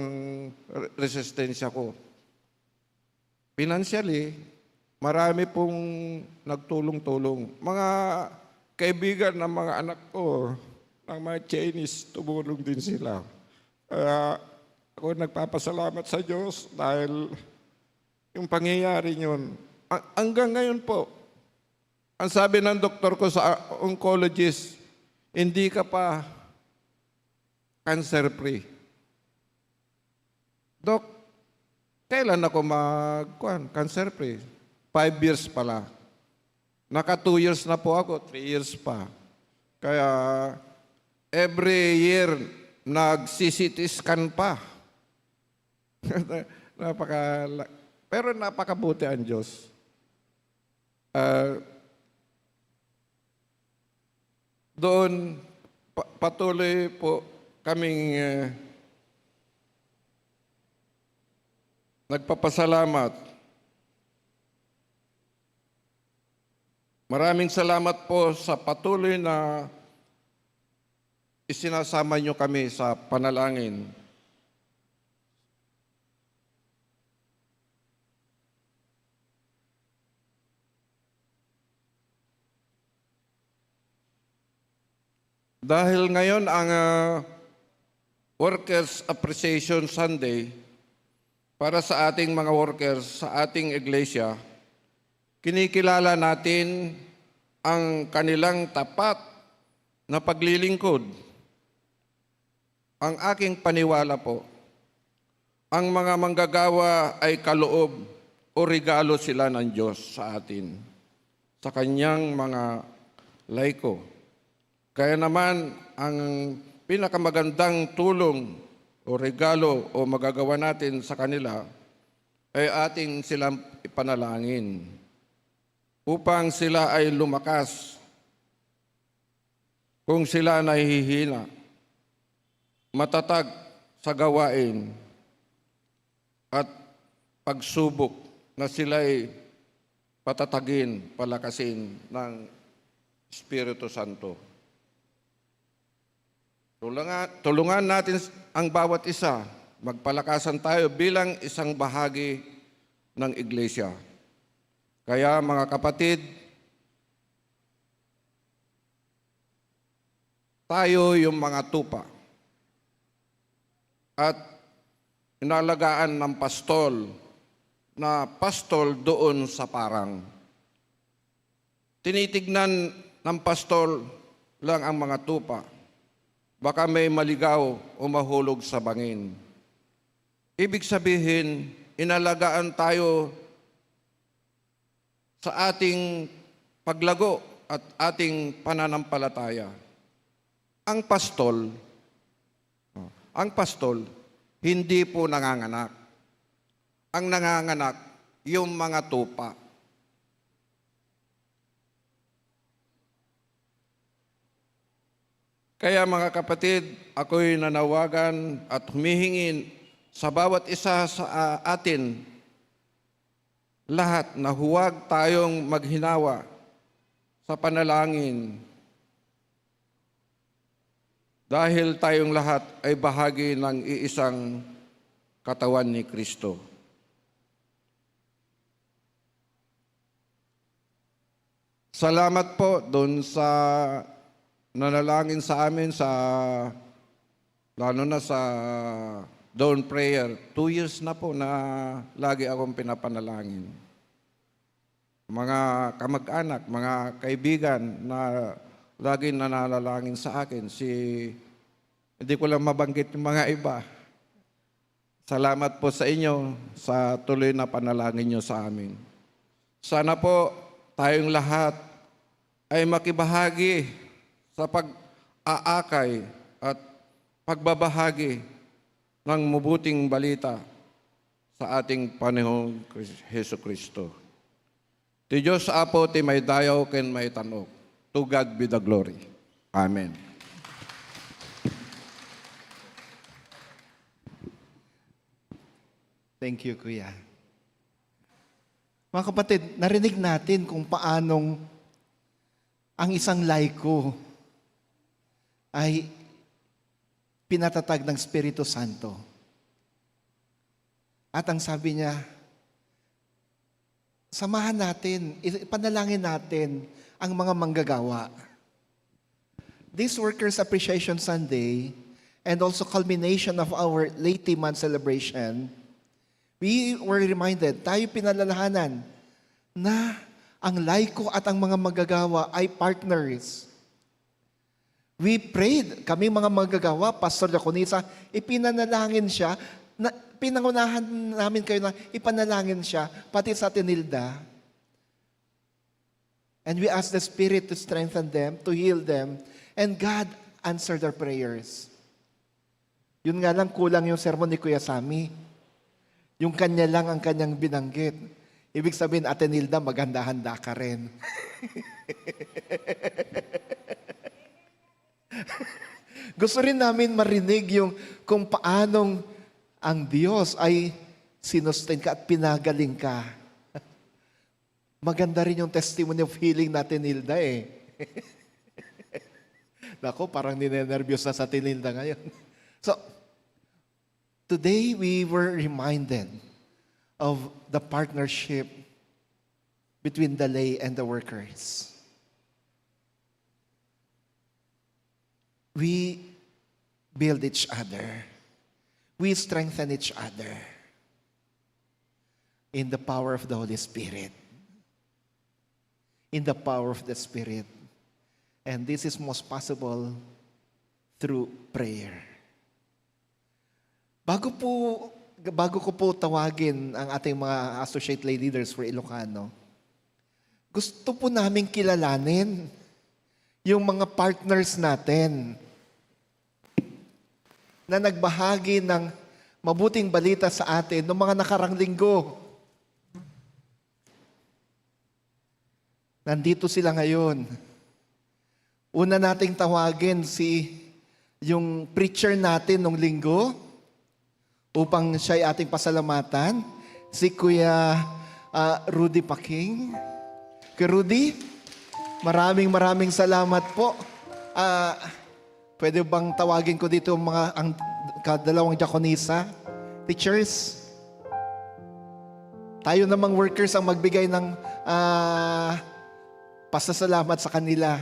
resistensya ko. Financially, marami pong nagtulong-tulong. Mga kaibigan ng mga anak ko, ng mga Chinese, tumulong din sila. Kaya ako nagpapasalamat sa Diyos dahil yung pangyayari yun. Hanggang ngayon po, ang sabi ng doktor ko sa oncologist, hindi ka pa cancer-free. Dok, kailan ako cancer-free? 5 years pala. Naka 2 years na po ako, 3 years pa. Kaya every year, nag-CT scan pa. Pero napakabuti ang Diyos. Doon, patuloy po kaming nagpapasalamat. Maraming salamat po sa patuloy na isinasama nyo kami sa panalangin. Dahil ngayon ang Workers Appreciation Sunday para sa ating mga workers sa ating iglesia, kinikilala natin ang kanilang tapat na paglilingkod. Ang aking paniwala po, ang mga manggagawa ay kaloob o regalo sila ng Diyos sa atin, sa kanyang mga laiko. Kaya naman, ang pinakamagandang tulong o regalo o magagawa natin sa kanila ay ating silang ipanalangin upang sila ay lumakas kung sila nahihina, matatag sa gawain at pagsubok na sila'y patatagin, palakasin ng Espiritu Santo. Tulungan natin ang bawat isa. Magpalakasan tayo bilang isang bahagi ng iglesia. Kaya mga kapatid, tayo yung mga tupa at inalagaan ng pastol na pastol doon sa parang. Tinitignan ng pastol lang ang mga tupa. Baka may maligaw o mahulog sa bangin. Ibig sabihin, inalagaan tayo sa ating paglago at ating pananampalataya. Ang pastol, hindi po nanganganak. Ang nanganganak, yung mga tupa. Kaya mga kapatid, ako'y nanawagan at humihingin sa bawat isa sa atin, lahat na huwag tayong maghinawa sa panalangin dahil tayong lahat ay bahagi ng iisang katawan ni Kristo. Salamat po doon sa nanalangin sa amin lalo na sa dawn prayer. 2 years na po na lagi akong pinapanalangin. Mga kamag-anak, mga kaibigan na lagi nananalangin sa akin. Hindi ko lang mabanggit yung mga iba. Salamat po sa inyo sa tuloy na panalangin nyo sa amin. Sana po tayong lahat ay makibahagi sa pag-aakay at pagbabahagi ng mabuting balita sa ating Panginoong Heso Kristo. Ti Diyos Apo, ti may dayaw, ken may tanok. To God be the glory. Amen. Thank you, Kuya. Mga kapatid, narinig natin kung paanong ang isang laiko ay pinatatag ng Espiritu Santo. At ang sabi niya, samahan natin, ipanalangin natin ang mga manggagawa. This Workers' Appreciation Sunday and also culmination of our Leyte Month celebration, we were reminded, tayo pinalalahanan na ang laiko at ang mga manggagawa ay partners. We prayed, kami mga manggagawa, Pastor Diaconisa, ipinanalangin siya, pinangunahan namin kayo na ipanalangin siya, pati sa Tinilda. And we ask the Spirit to strengthen them, to heal them, and God answered our prayers. Yun nga lang, kulang yung sermon ni Kuya Sammy. Yung kanya lang ang kanyang binanggit. Ibig sabihin, Ate Nilda, maganda-handa ka rin. Gusto rin namin marinig yung kung paanong ang Diyos ay sinustain ka at pinagaling ka. Maganda rin yung testimony of healing natin, Nilda eh. Nako, parang ninenervyos na sa Tinilda ngayon. So, today we were reminded of the partnership between the lay and the workers. we build each other. We strengthen each other in the power of the Holy Spirit. In the power of the Spirit. And this is most possible through prayer. Bago ko po tawagin ang ating mga associate lay leaders for Ilocano, gusto po namin kilalanin yung mga partners natin na nagbahagi ng mabuting balita sa atin noong mga nakarang linggo. Nandito sila ngayon. Una nating tawagin yung preacher natin nung linggo upang siya ay ating pasalamatan, si Kuya Rudy Paking. Kuya Rudy, maraming salamat po. Pwede bang tawagin ko dito ang kadalawang diakonisa? Teachers? Tayo namang workers ang magbigay ng pasasalamat sa kanila.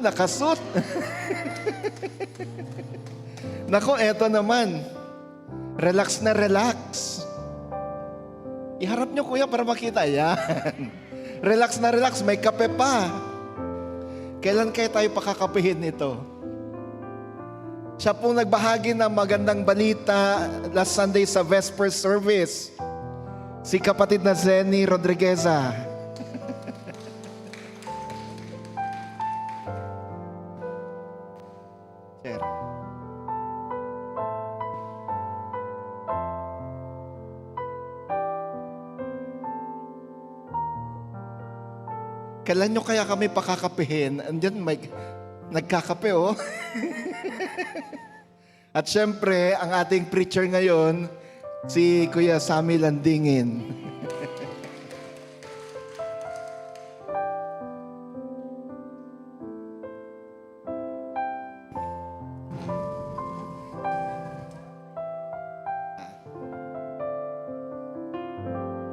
Nakasut. Nako, eto naman. Relax na relax. Iharap nyo, kuya, para makita. Yan. Relax na relax, may kape pa. Kailan kaya tayo pakakapihin nito? Siya pong nagbahagi ng magandang balita last Sunday sa Vesper Service. Si kapatid na Zenny Rodrigueza. Sir. Kailan nyo kaya kami pakakapihin? Andiyan may nagkakape, oh. At syempre, ang ating preacher ngayon, si Kuya Sammy Landingin.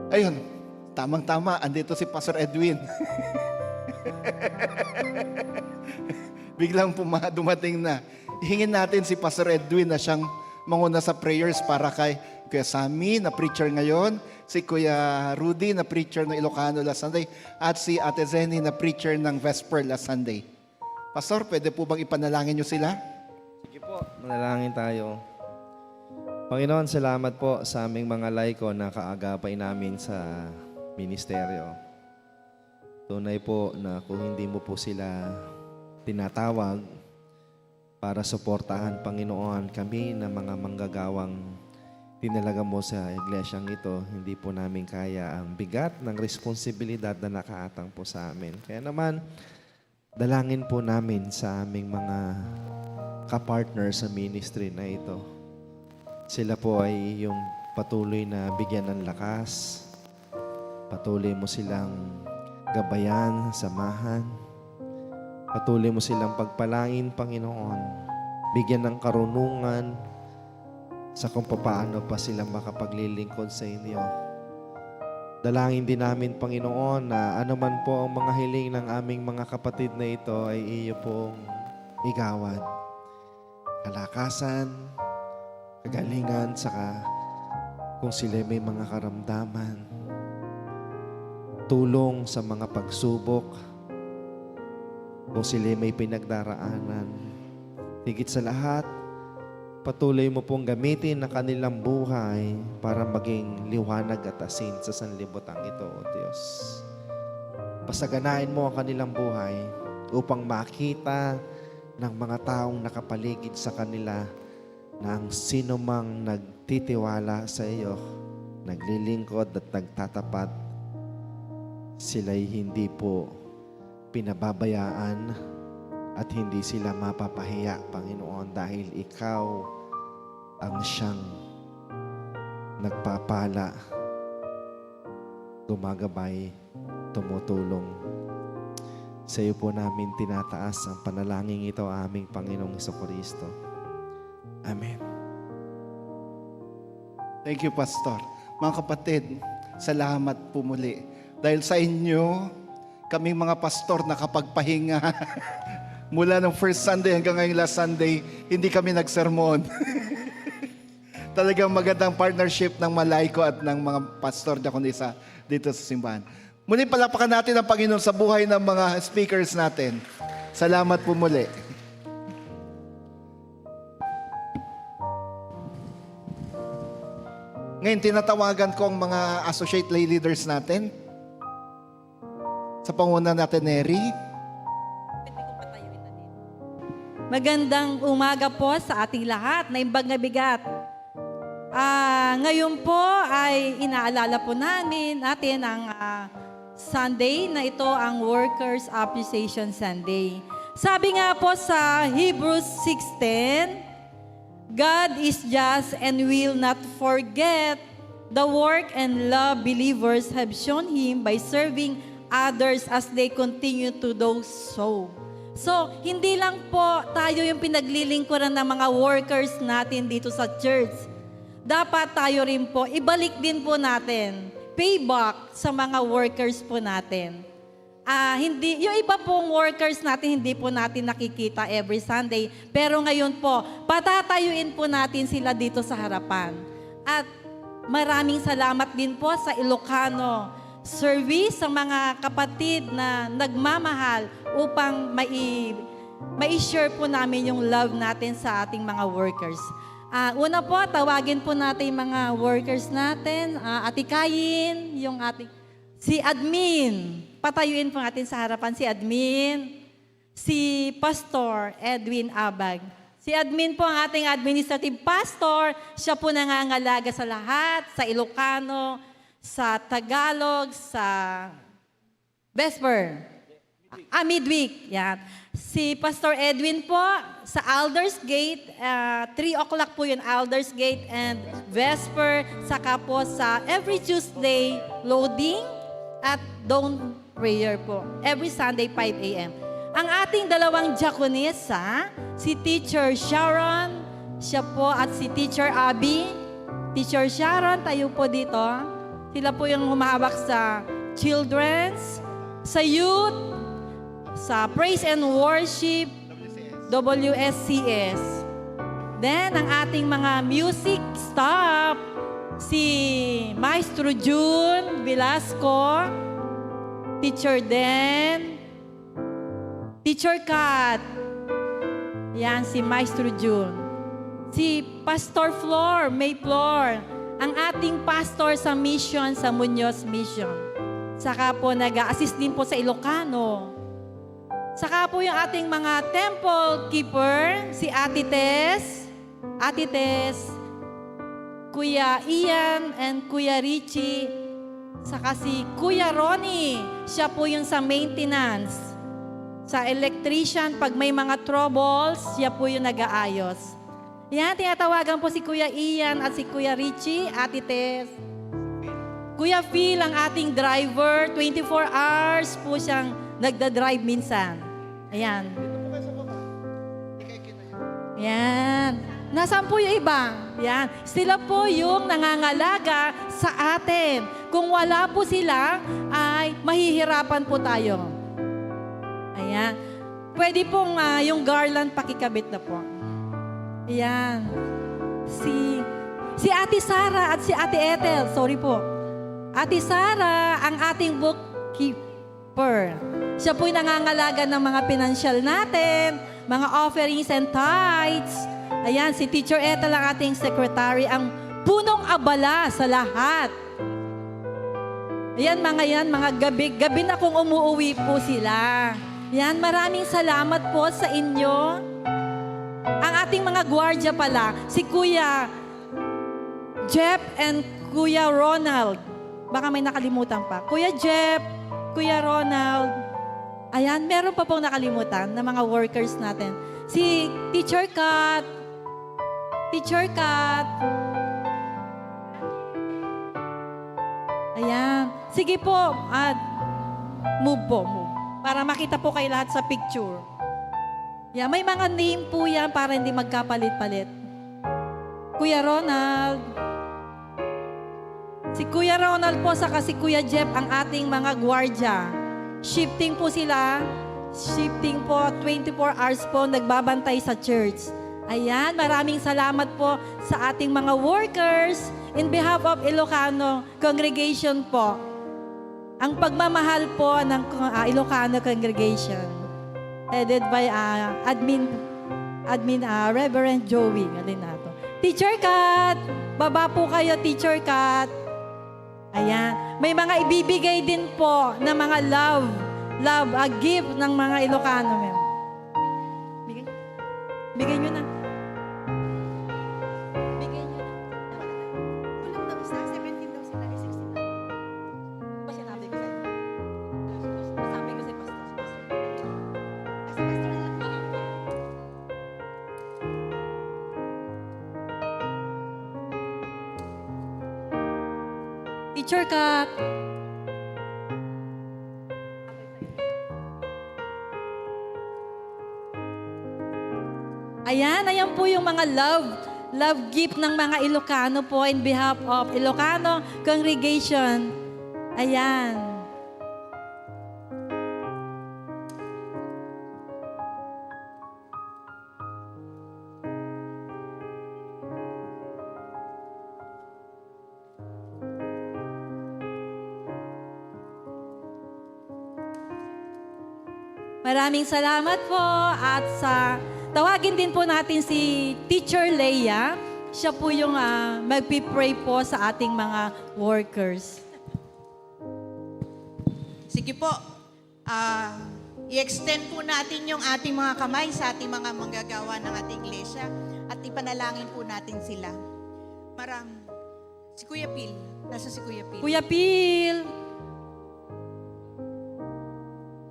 Ayun, tamang-tama, andito si Pastor Edwin. Biglang dumating na. Hingin natin si Pastor Edwin na siyang manguna sa prayers para kay Kuya Sammy na preacher ngayon, si Kuya Rudy na preacher ng Ilocano last Sunday, at si Ate Zenny na preacher ng Vesper last Sunday. Pastor, pwede po bang ipanalangin niyo sila? Sige po, manalangin tayo. Panginoon, salamat po sa aming mga laiko na kaagapay namin sa ministeryo. Tunay po na kung hindi mo po sila tinatawag para suportahan, Panginoon, kami na mga manggagawang tinalaga mo sa iglesyang ito, hindi po namin kaya ang bigat ng responsibilidad na nakaatang po sa amin. Kaya naman, dalangin po namin sa aming mga kapartner sa ministry na ito. Sila po ay yung patuloy na bigyan ng lakas, patuloy mo silang gabayan, samahan, patuloy mo silang pagpalain, Panginoon, bigyan ng karunungan sa kung paano pa sila makapaglilingkod sa inyo. Dalangin din namin, Panginoon, na anuman po ang mga hiling ng aming mga kapatid na ito ay iyo pong igawad. Kalakasan, kagalingan, saka kung sila may mga karamdaman, tulong sa mga pagsubok, kung sila may pinagdaraanan. Higit sa lahat, patuloy mo pong gamitin ang kanilang buhay para maging liwanag at asin sa sanlibutan ito, O Diyos. Pasaganain mo ang kanilang buhay upang makita ng mga taong nakapaligid sa kanila na ang sino mang nagtitiwala sa iyo, naglilingkod at nagtatapat, sila'y hindi po pinababayaan at hindi sila mapapahiya, Panginoon, dahil ikaw ang siyang nagpapala, gumagabay, tumutulong. Sa iyo po namin tinataas ang panalangin ito, aming Panginoong Hesukristo. Amen. Thank you, Pastor. Mga kapatid, salamat po muli. Dahil sa inyo, kaming mga pastor nakapagpahinga. Mula ng first Sunday hanggang ngayong last Sunday, hindi kami nagsermon. Talagang magandang partnership ng Malayko at ng mga pastor diakonisa dito sa simbahan. Muli palapakan natin ang Panginoon sa buhay ng mga speakers natin. Salamat po muli. Ngayon, tinatawagan ko ang mga associate lay leaders natin. Sa panguna natin, Neri. Magandang umaga po sa ating lahat na imbag na bigat. Ngayon po ay inaalala po natin ang Sunday na ito ang Workers' Appreciation Sunday. Sabi nga po sa Hebrews 6:10, God is just and will not forget the work and love believers have shown Him by serving others as they continue to do so. So, hindi lang po tayo yung pinaglilingkuran ng mga workers natin dito sa church. Dapat tayo rin po, ibalik din po natin, payback sa mga workers po natin. Yung iba pong workers natin, hindi po natin nakikita every Sunday. Pero ngayon po, patatayuin po natin sila dito sa harapan. At maraming salamat din po sa Ilocano Service, sa mga kapatid na nagmamahal upang mai-share po namin yung love natin sa ating mga workers. Una po, tawagin po natin yung mga workers natin. Ate Kayin, si Admin. Patayuin po natin sa harapan si Admin, si Pastor Edwin Abag. Si Admin po ang ating administrative pastor. Siya po nangangalaga sa lahat, sa Ilocano, sa Tagalog, sa Vesper. Midweek. Yan. Si Pastor Edwin po sa Aldersgate, 3 o'clock po yun, Aldersgate and Vesper. Saka po sa every Tuesday, loading at dawn prayer po. Every Sunday, 5 a.m. Ang ating dalawang diakonisa, si Teacher Sharon, siya po, at si Teacher Abby. Teacher Sharon, tayo po dito. Sila po yung humahawak sa children's, sa youth, sa praise and worship, WSCS. Then, ang ating mga music staff, si Maestro June Velasco, Teacher Den, Teacher Kat, yan si Maestro June. Si Pastor Flor, May Flor, ang ating pastor sa mission, sa Muñoz Mission. Saka po nag-a-assist din po sa Ilocano. Saka po yung ating mga temple keeper, si Ate Tess, Kuya Ian and Kuya Richie, saka si Kuya Ronnie, siya po yung sa maintenance. Sa electrician, pag may mga troubles, siya po yung nag-aayos. Yan, tinatawagan po si Kuya Ian at si Kuya Richie, Ate Tess. Kuya Phil, ang ating driver, 24 hours po siyang nagda-drive minsan. Ayan. Yan. Nasaan po yung iba? Yan. Sila po yung nangangalaga sa atin. Kung wala po sila, ay mahihirapan po tayo. Ayan. Pwede pong yung garland pakikabit na po. Ayan. Si Ate Sara at si Ate Ethel. Sorry po. Ate Sara, ang ating bookkeeper. Siya po'y nangangalaga ng mga pinansyal natin, mga offerings and tithes. Ayan, si Teacher Ethel ang ating secretary, ang punong abala sa lahat. Ayan, mga gabi na kung umuuwi po sila. Yan, maraming salamat po sa inyo. Ang ating mga gwardiya pala, si Kuya Jeff and Kuya Ronald. Baka may nakalimutan pa. Kuya Jeff, Kuya Ronald. Ayan, meron pa pong nakalimutan na mga workers natin. Si Teacher Kat. Ayan. Sige po, move. Para makita po kayo lahat sa picture. Yan, may mga name po yan para hindi magkapalit-palit. Kuya Ronald. Si Kuya Ronald po saka si Kuya Jeff ang ating mga gwardya. Shifting po sila. Shifting po, 24 hours po nagbabantay sa church. Ayan, maraming salamat po sa ating mga workers in behalf of Ilocano Congregation po. Ang pagmamahal po ng Ilocano Congregation headed by Admin Reverend Joey Galinato. Teacher Kat, baba po kayo, Teacher Kat. Ayan. May mga ibibigay din po na mga love, a gift ng mga Ilocano. Ma'am. Bigay nyo na. Bigay nyo na. Kulang daw isa, 17 daw sila, 16 na. Ba sinabi ko sa'yo? Sabi ko sa'yo, Pastor. Kasi Pastor na lang. Teacher Kat. Ayan po yung mga love gift ng mga Ilocano po in behalf of Ilocano Congregation. Ayan. Maraming salamat po at tawagin din po natin si Teacher Leia. Siya po yung magpipray po sa ating mga workers. Sige po, i-extend po natin yung ating mga kamay sa ating mga manggagawa ng ating iglesia at ipanalangin po natin sila. Si Kuya Pil, nasa si Kuya Pil? Kuya Pil.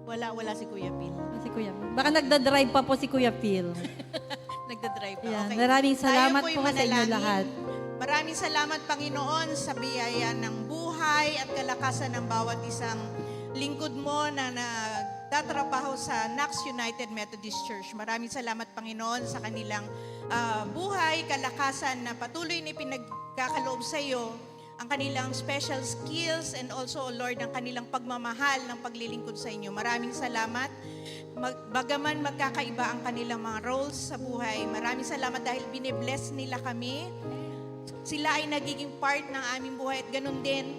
Wala si Kuya Pil. Si Kuya Pil. Baka nagdadrive pa po si Kuya Pil. Nagdadrive pa, Ayan, okay. maraming salamat Tayo po sa inyo manalangin. lahat. Maraming salamat, Panginoon, sa biyaya ng buhay at kalakasan ng bawat isang lingkod mo na nagtatrabaho sa Knox United Methodist Church. Maraming salamat, Panginoon, sa kanilang buhay, kalakasan na patuloy na pinagkakaloob sa iyo, ang kanilang special skills and also, Lord, ang kanilang pagmamahal ng paglilingkod sa inyo. Maraming salamat. Bagaman magkakaiba ang kanilang mga roles sa buhay, maraming salamat dahil binibless nila kami. Sila ay nagiging part ng aming buhay at ganun din,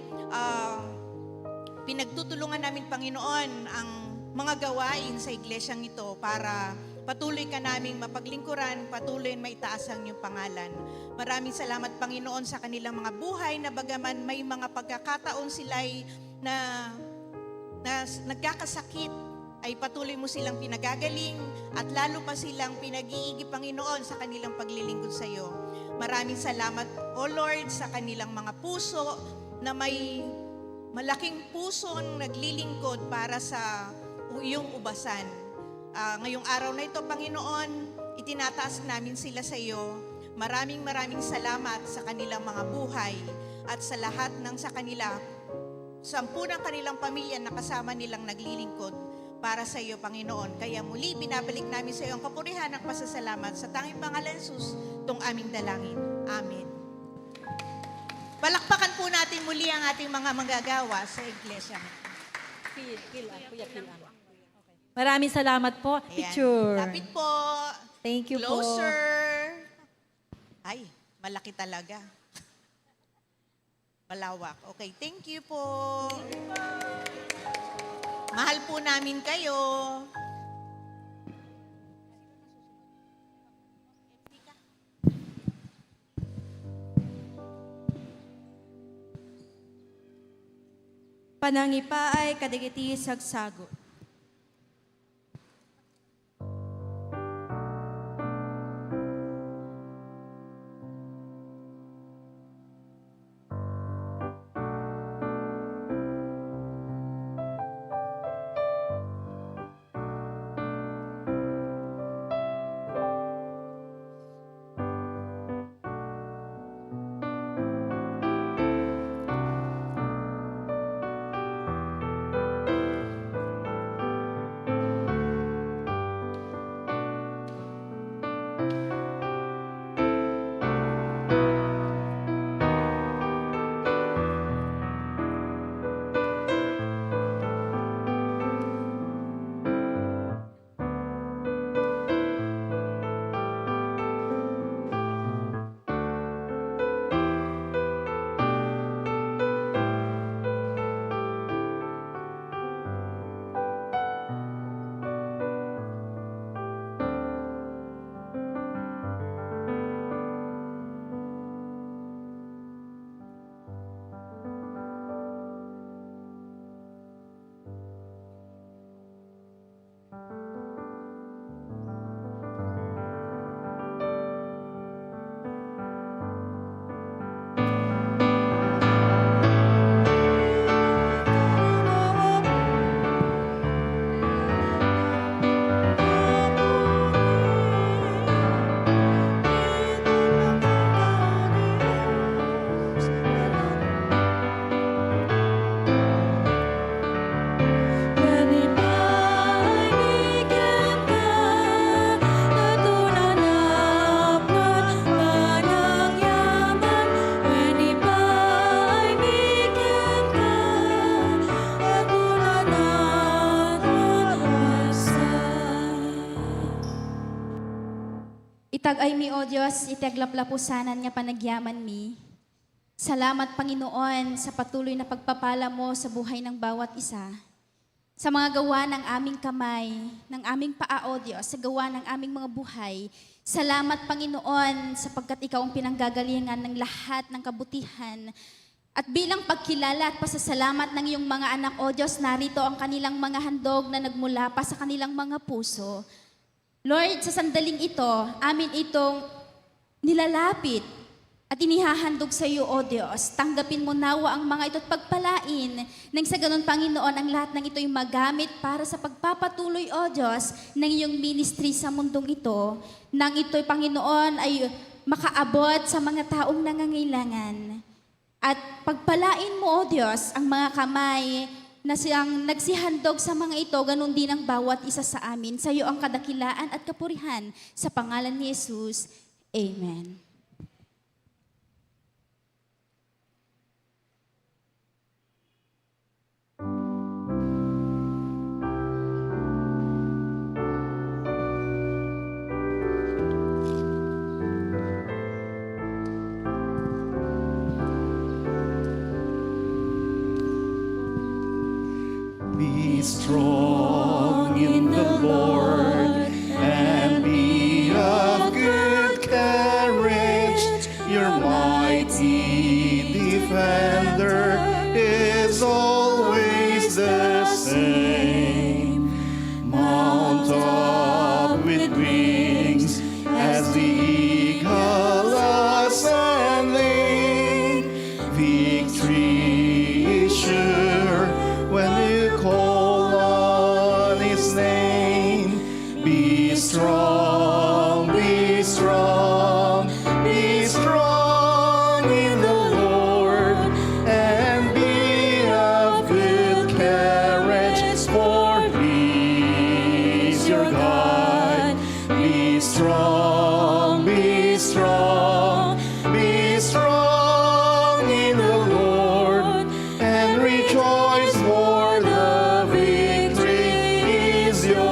pinagtutulungan namin, Panginoon, ang mga gawain sa iglesyang ito para patuloy ka naming mapaglingkuran, patuloy maitaas ang iyong pangalan. Maraming salamat, Panginoon, sa kanilang mga buhay na bagaman may mga pagkakataon sila ay na nagkakasakit, ay patuloy mo silang pinagagaling at lalo pa silang pinag-iigip, Panginoon, sa kanilang paglilingkod sa iyo. Maraming salamat, O Lord, sa kanilang mga puso na may malaking pusong naglilingkod para sa iyong ubasan. Ngayong araw na ito, Panginoon, itinataas namin sila sa iyo. Maraming salamat sa kanilang mga buhay at sa lahat ng sa kanila, 10 ng kanilang pamilya na kasama nilang naglilingkod para sa iyo, Panginoon. Kaya muli, binabalik namin sa iyo ang kapurihan ng pasasalamat sa tanging pangalan Jesus, itong aming dalangin. Amen. Palakpakan po natin muli ang ating mga manggagawa sa iglesia. Maraming salamat po, Ayan. Teacher. Lapit po. Thank you po. Closer. Ay, malaki talaga. Malawak. Okay, thank you po. Mahal po namin kayo. Panangipaay kadagiti sagsago. ay mi, O Diyos, itaglaplapusanan nga panagyaman mi. Salamat, Panginoon, sa patuloy na pagpapala mo sa buhay ng bawat isa. Sa mga gawa ng aming kamay, ng aming paa, O Diyos, sa gawa ng aming mga buhay. Salamat, Panginoon, sapagkat Ikaw ang pinanggagalingan ng lahat ng kabutihan. At bilang pagkilala at pasasalamat ng iyong mga anak, O Diyos, narito ang kanilang mga handog na nagmula pa sa kanilang mga puso. Lord, sa sandaling ito, amin itong nilalapit at inihahandog sa iyo, O Diyos. Tanggapin mo nawa ang mga ito at pagpalain nang sa ganun, Panginoon, ang lahat ng ito'y magamit para sa pagpapatuloy, O Diyos, ng iyong ministry sa mundong ito. Nang ito'y, Panginoon, ay makaabot sa mga taong nangangailangan. At pagpalain mo, O Diyos, ang mga kamay na siyang nagsihandog sa mga ito, ganun din ang bawat isa sa amin. Sa iyo ang kadakilaan at kapurihan. Sa pangalan ni Jesus, Amen. Be strong in the Lord and be of good courage. Your mighty defender is always the same. Mount up with wings as the eagle ascending. Victory is sure when you call on His name. Be strong, be strong, be strong in the Lord, and be of good courage, for He is your God. Be strong, be strong, be strong in the Lord, and rejoice, for the victory is yours.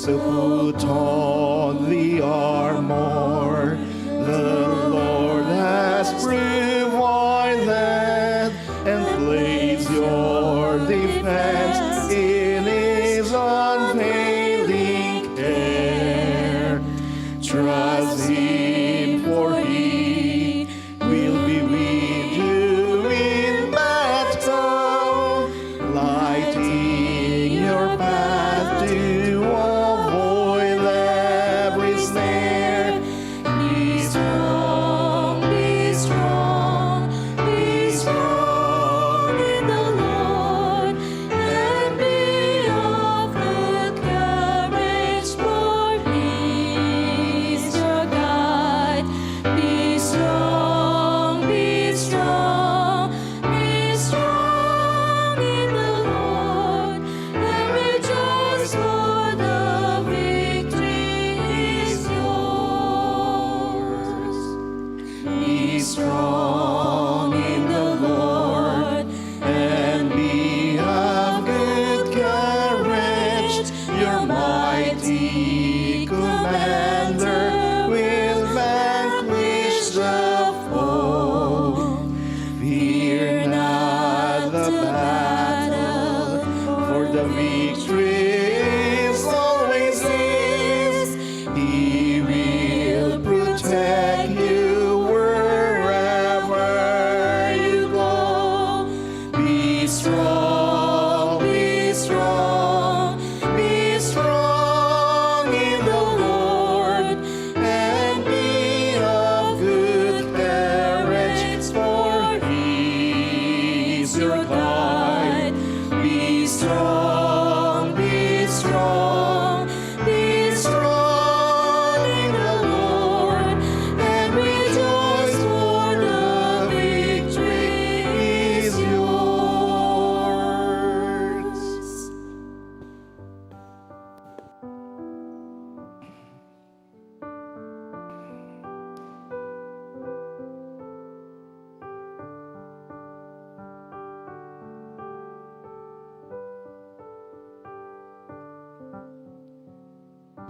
So put on the armor the Lord has provided, and place your defense in His unfailing care. Trust Him, for He will be with you in battle, lighting your path to avoid every snare. Be strong, be strong, be strong in the Lord, and be of good courage, for He is your God. Be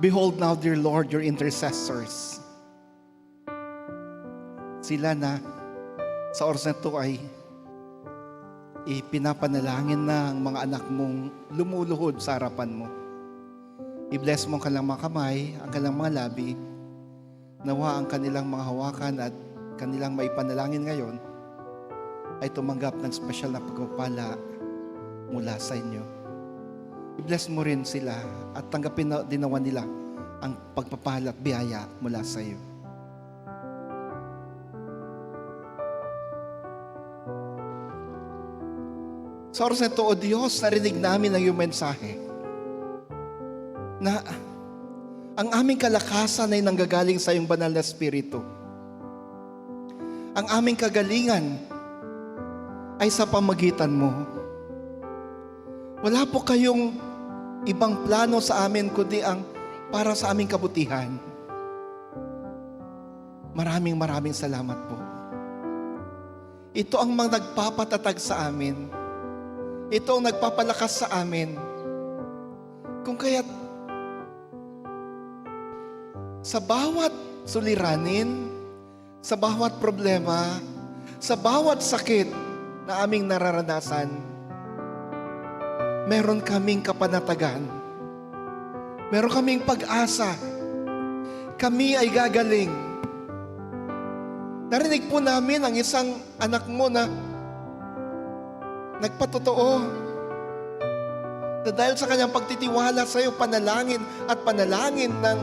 Behold now, dear Lord, your intercessors. Sila na sa oras na ito ay ipinapanalangin na ang mga anak mong lumuluhod sa harapan mo. I-bless mo ang kanilang mga kamay, ang kanilang mga labi. Nawa ang kanilang mga hawakan at kanilang maipanalangin ngayon ay tumanggap ng special na pagpapala mula sa inyo. I-bless mo rin sila at tanggapin na dinawa nila ang pagpapala at biyaya mula sa iyo. Sa oras na ito, O Diyos, narinig namin ang iyong mensahe na ang aming kalakasan ay nanggagaling sa iyong banal na Espiritu. Ang aming kagalingan ay sa pamagitan mo. Wala po kayong ibang plano sa amin kundi ang para sa aming kabutihan. Maraming salamat po. Ito ang mga nagpapatatag sa amin. Ito ang nagpapalakas sa amin. Kung kaya't sa bawat suliranin, sa bawat problema, sa bawat sakit na aming nararanasan, meron kaming kapanatagan. Meron kaming pag-asa. Kami ay gagaling. Narinig po namin ang isang anak mo na nagpatotoo na dahil sa kanyang pagtitiwala sa iyo, panalangin at panalangin ng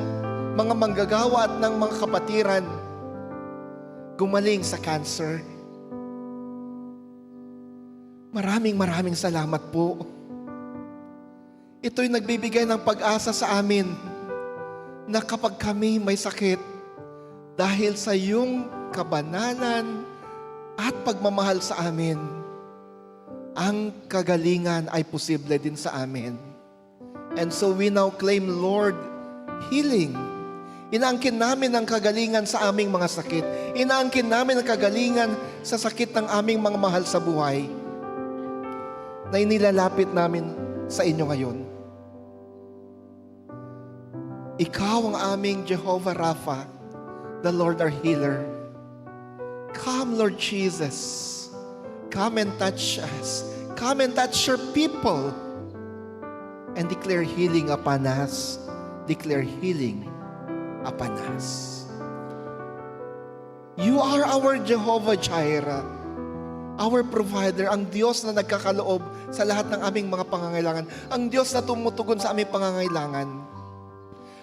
mga manggagawa at ng mga kapatiran, gumaling sa cancer. Maraming salamat po. Ito'y nagbibigay ng pag-asa sa amin na kapag kami may sakit, dahil sa iyong kabanalan at pagmamahal sa amin, ang kagalingan ay posible din sa amin. And so we now claim, Lord, healing. Inaangkin namin ang kagalingan sa aming mga sakit. Inaangkin namin ang kagalingan sa sakit ng aming mga mahal sa buhay na inilalapit namin sa inyo ngayon. Ikaw ang aming Jehovah Rapha, the Lord our healer. Come, Lord Jesus. Come and touch us. Come and touch your people. And declare healing upon us. Declare healing upon us. You are our Jehovah Jireh, our provider, ang Diyos na nagkakaloob sa lahat ng aming mga pangangailangan. Ang Diyos na tumutugon sa aming pangangailangan.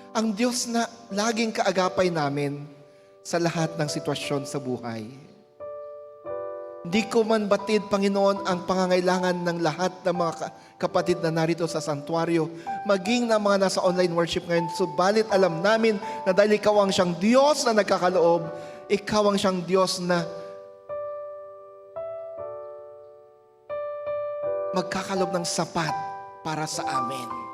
Ang Diyos na laging kaagapay namin sa lahat ng sitwasyon sa buhay. Hindi ko man batid, Panginoon, ang pangangailangan ng lahat ng mga kapatid na narito sa santuario, maging na mga nasa online worship ngayon. Subalit alam namin na dahil ikaw ang siyang Diyos na nagkakaloob, ikaw ang siyang Diyos na magkakaloob ng sapat para sa amin.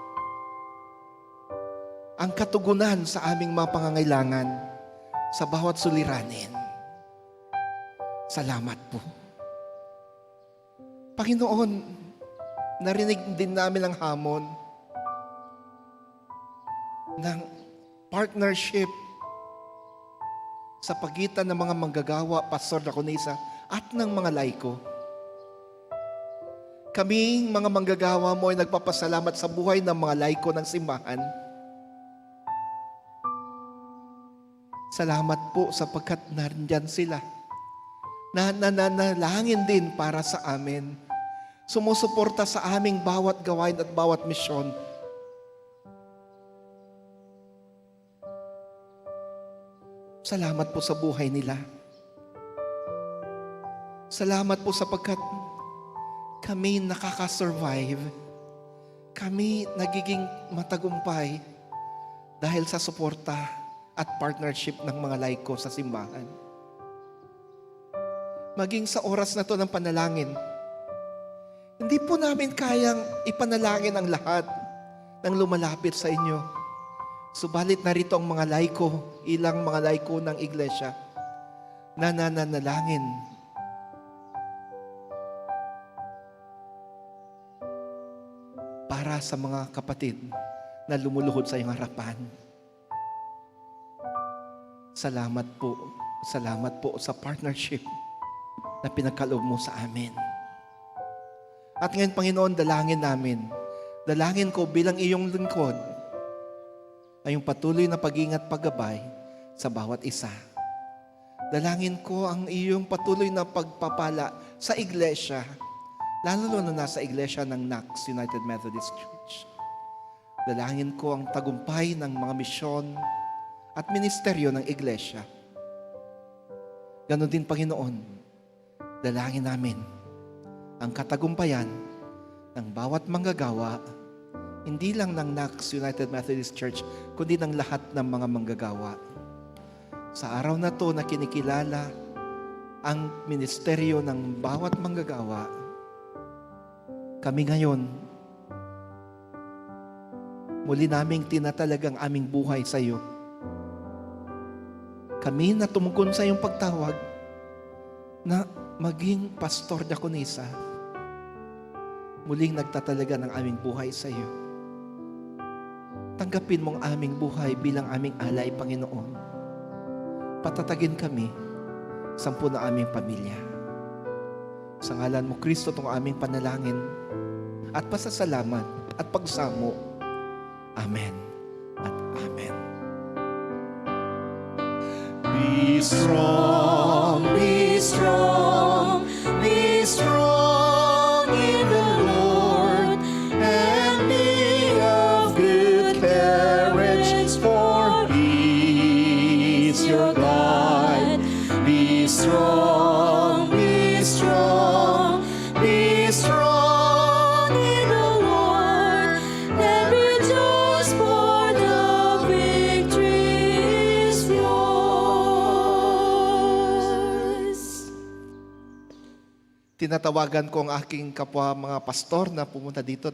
Ang katugunan sa aming mga pangangailangan sa bawat suliranin. Salamat po. Panginoon, narinig din namin ang hamon ng partnership sa pagitan ng mga manggagawa, Pastor Daconisa, at ng mga laiko. Kaming mga manggagawa mo ay nagpapasalamat sa buhay ng mga laiko ng simbahan. Salamat po sapagkat nandyan sila. Nananalangin din para sa amin. Sumusuporta sa aming bawat gawain at bawat misyon. Salamat po sa buhay nila. Salamat po sapagkat kami nakakasurvive. Kami nagiging matagumpay dahil sa suporta at partnership ng mga laiko sa simbahan. Maging sa oras na to ng panalangin, hindi po namin kayang ipanalangin ang lahat ng lumalapit sa inyo. Subalit narito ang mga laiko, ilang mga laiko ng iglesia na nananalangin para sa mga kapatid na lumuluhod sa iyong harapan. Salamat po sa partnership na pinagkaloob mo sa amin. At ngayon, Panginoon, dalangin ko bilang iyong lingkod ay yung patuloy na pag-ingat paggabay sa bawat isa. Dalangin ko ang iyong patuloy na pagpapala sa iglesia, lalo na nasa iglesia ng NACS, United Methodist Church. Dalangin ko ang tagumpay ng mga misyon at ministeryo ng iglesia. Ganon din, Panginoon, dalangin namin ang katagumpayan ng bawat manggagawa, hindi lang ng NACS United Methodist Church, kundi ng lahat ng mga manggagawa. Sa araw na to na kinikilala ang ministeryo ng bawat manggagawa, kami ngayon, muli naming tinatalagang aming buhay sa iyo. Kami na tumugon sa iyong pagtawag na maging pastor diakonisa, muling nagtatalaga ng aming buhay sa iyo. Tanggapin mong aming buhay bilang aming alay, Panginoon. Patatagin kami, 10 na aming pamilya. Sa ngalan mo, Kristo, itong aming panalangin at pasasalamat at pagsamo. Amen at Amen. Be strong, be strong, be strong in the Lord, and be of good courage, for He is your God. Be strong, be strong, be strong in the Lord, and rejoice, for the victory is yours. Tinatawagan ko ang aking kapwa mga pastor na pumunta dito.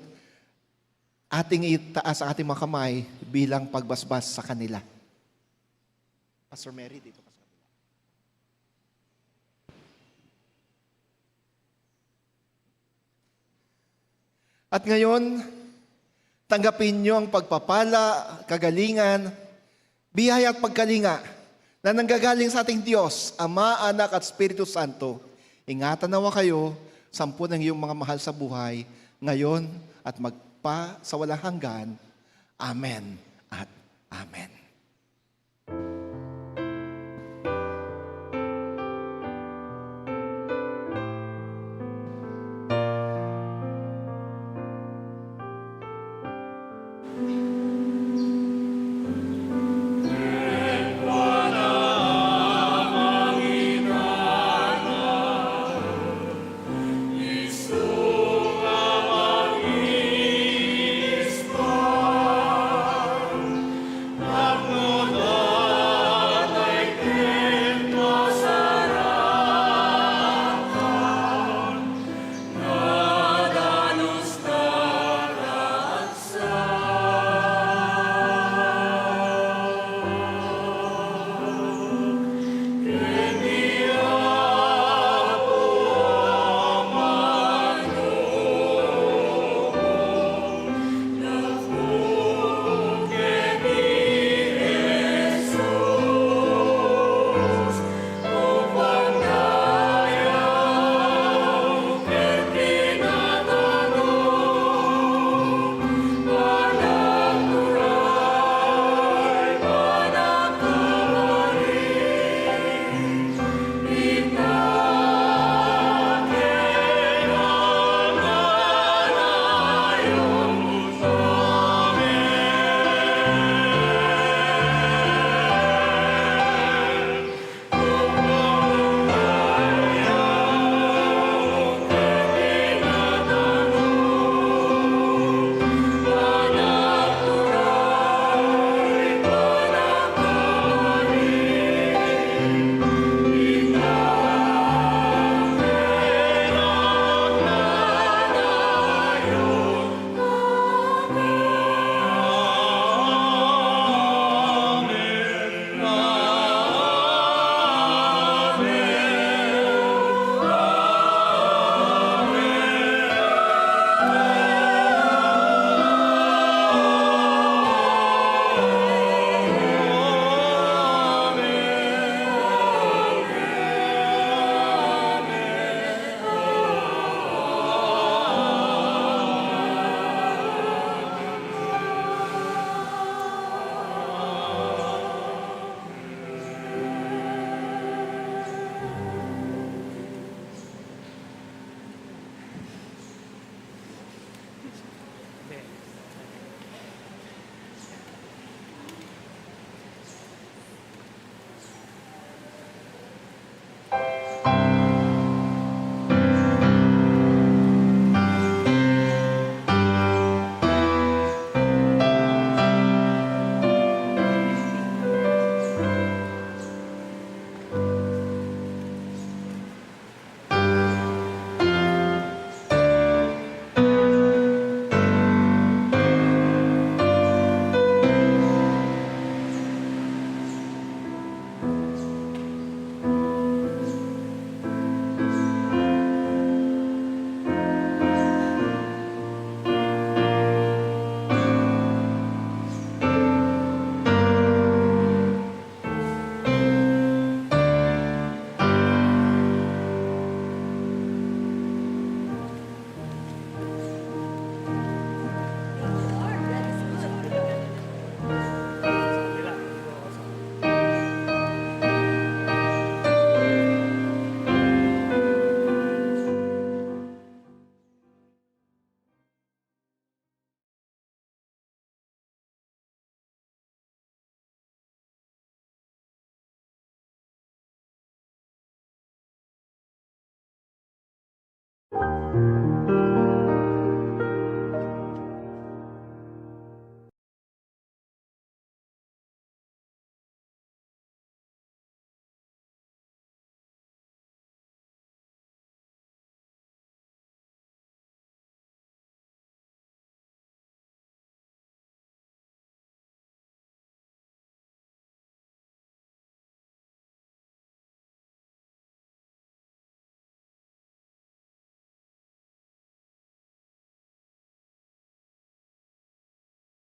Ating itaas ang ating mga kamay bilang pagbasbas sa kanila. Pastor Mary, dito ka sa kanila. At ngayon, tanggapin niyo ang pagpapala, kagalingan, biyaya at pagkalinga na nanggagaling sa ating Diyos, Ama, Anak at Espiritu Santo. Ingatan nawa kayo, 10 ng iyong mga mahal sa buhay, ngayon at magpa sa walang hanggan. Amen at Amen.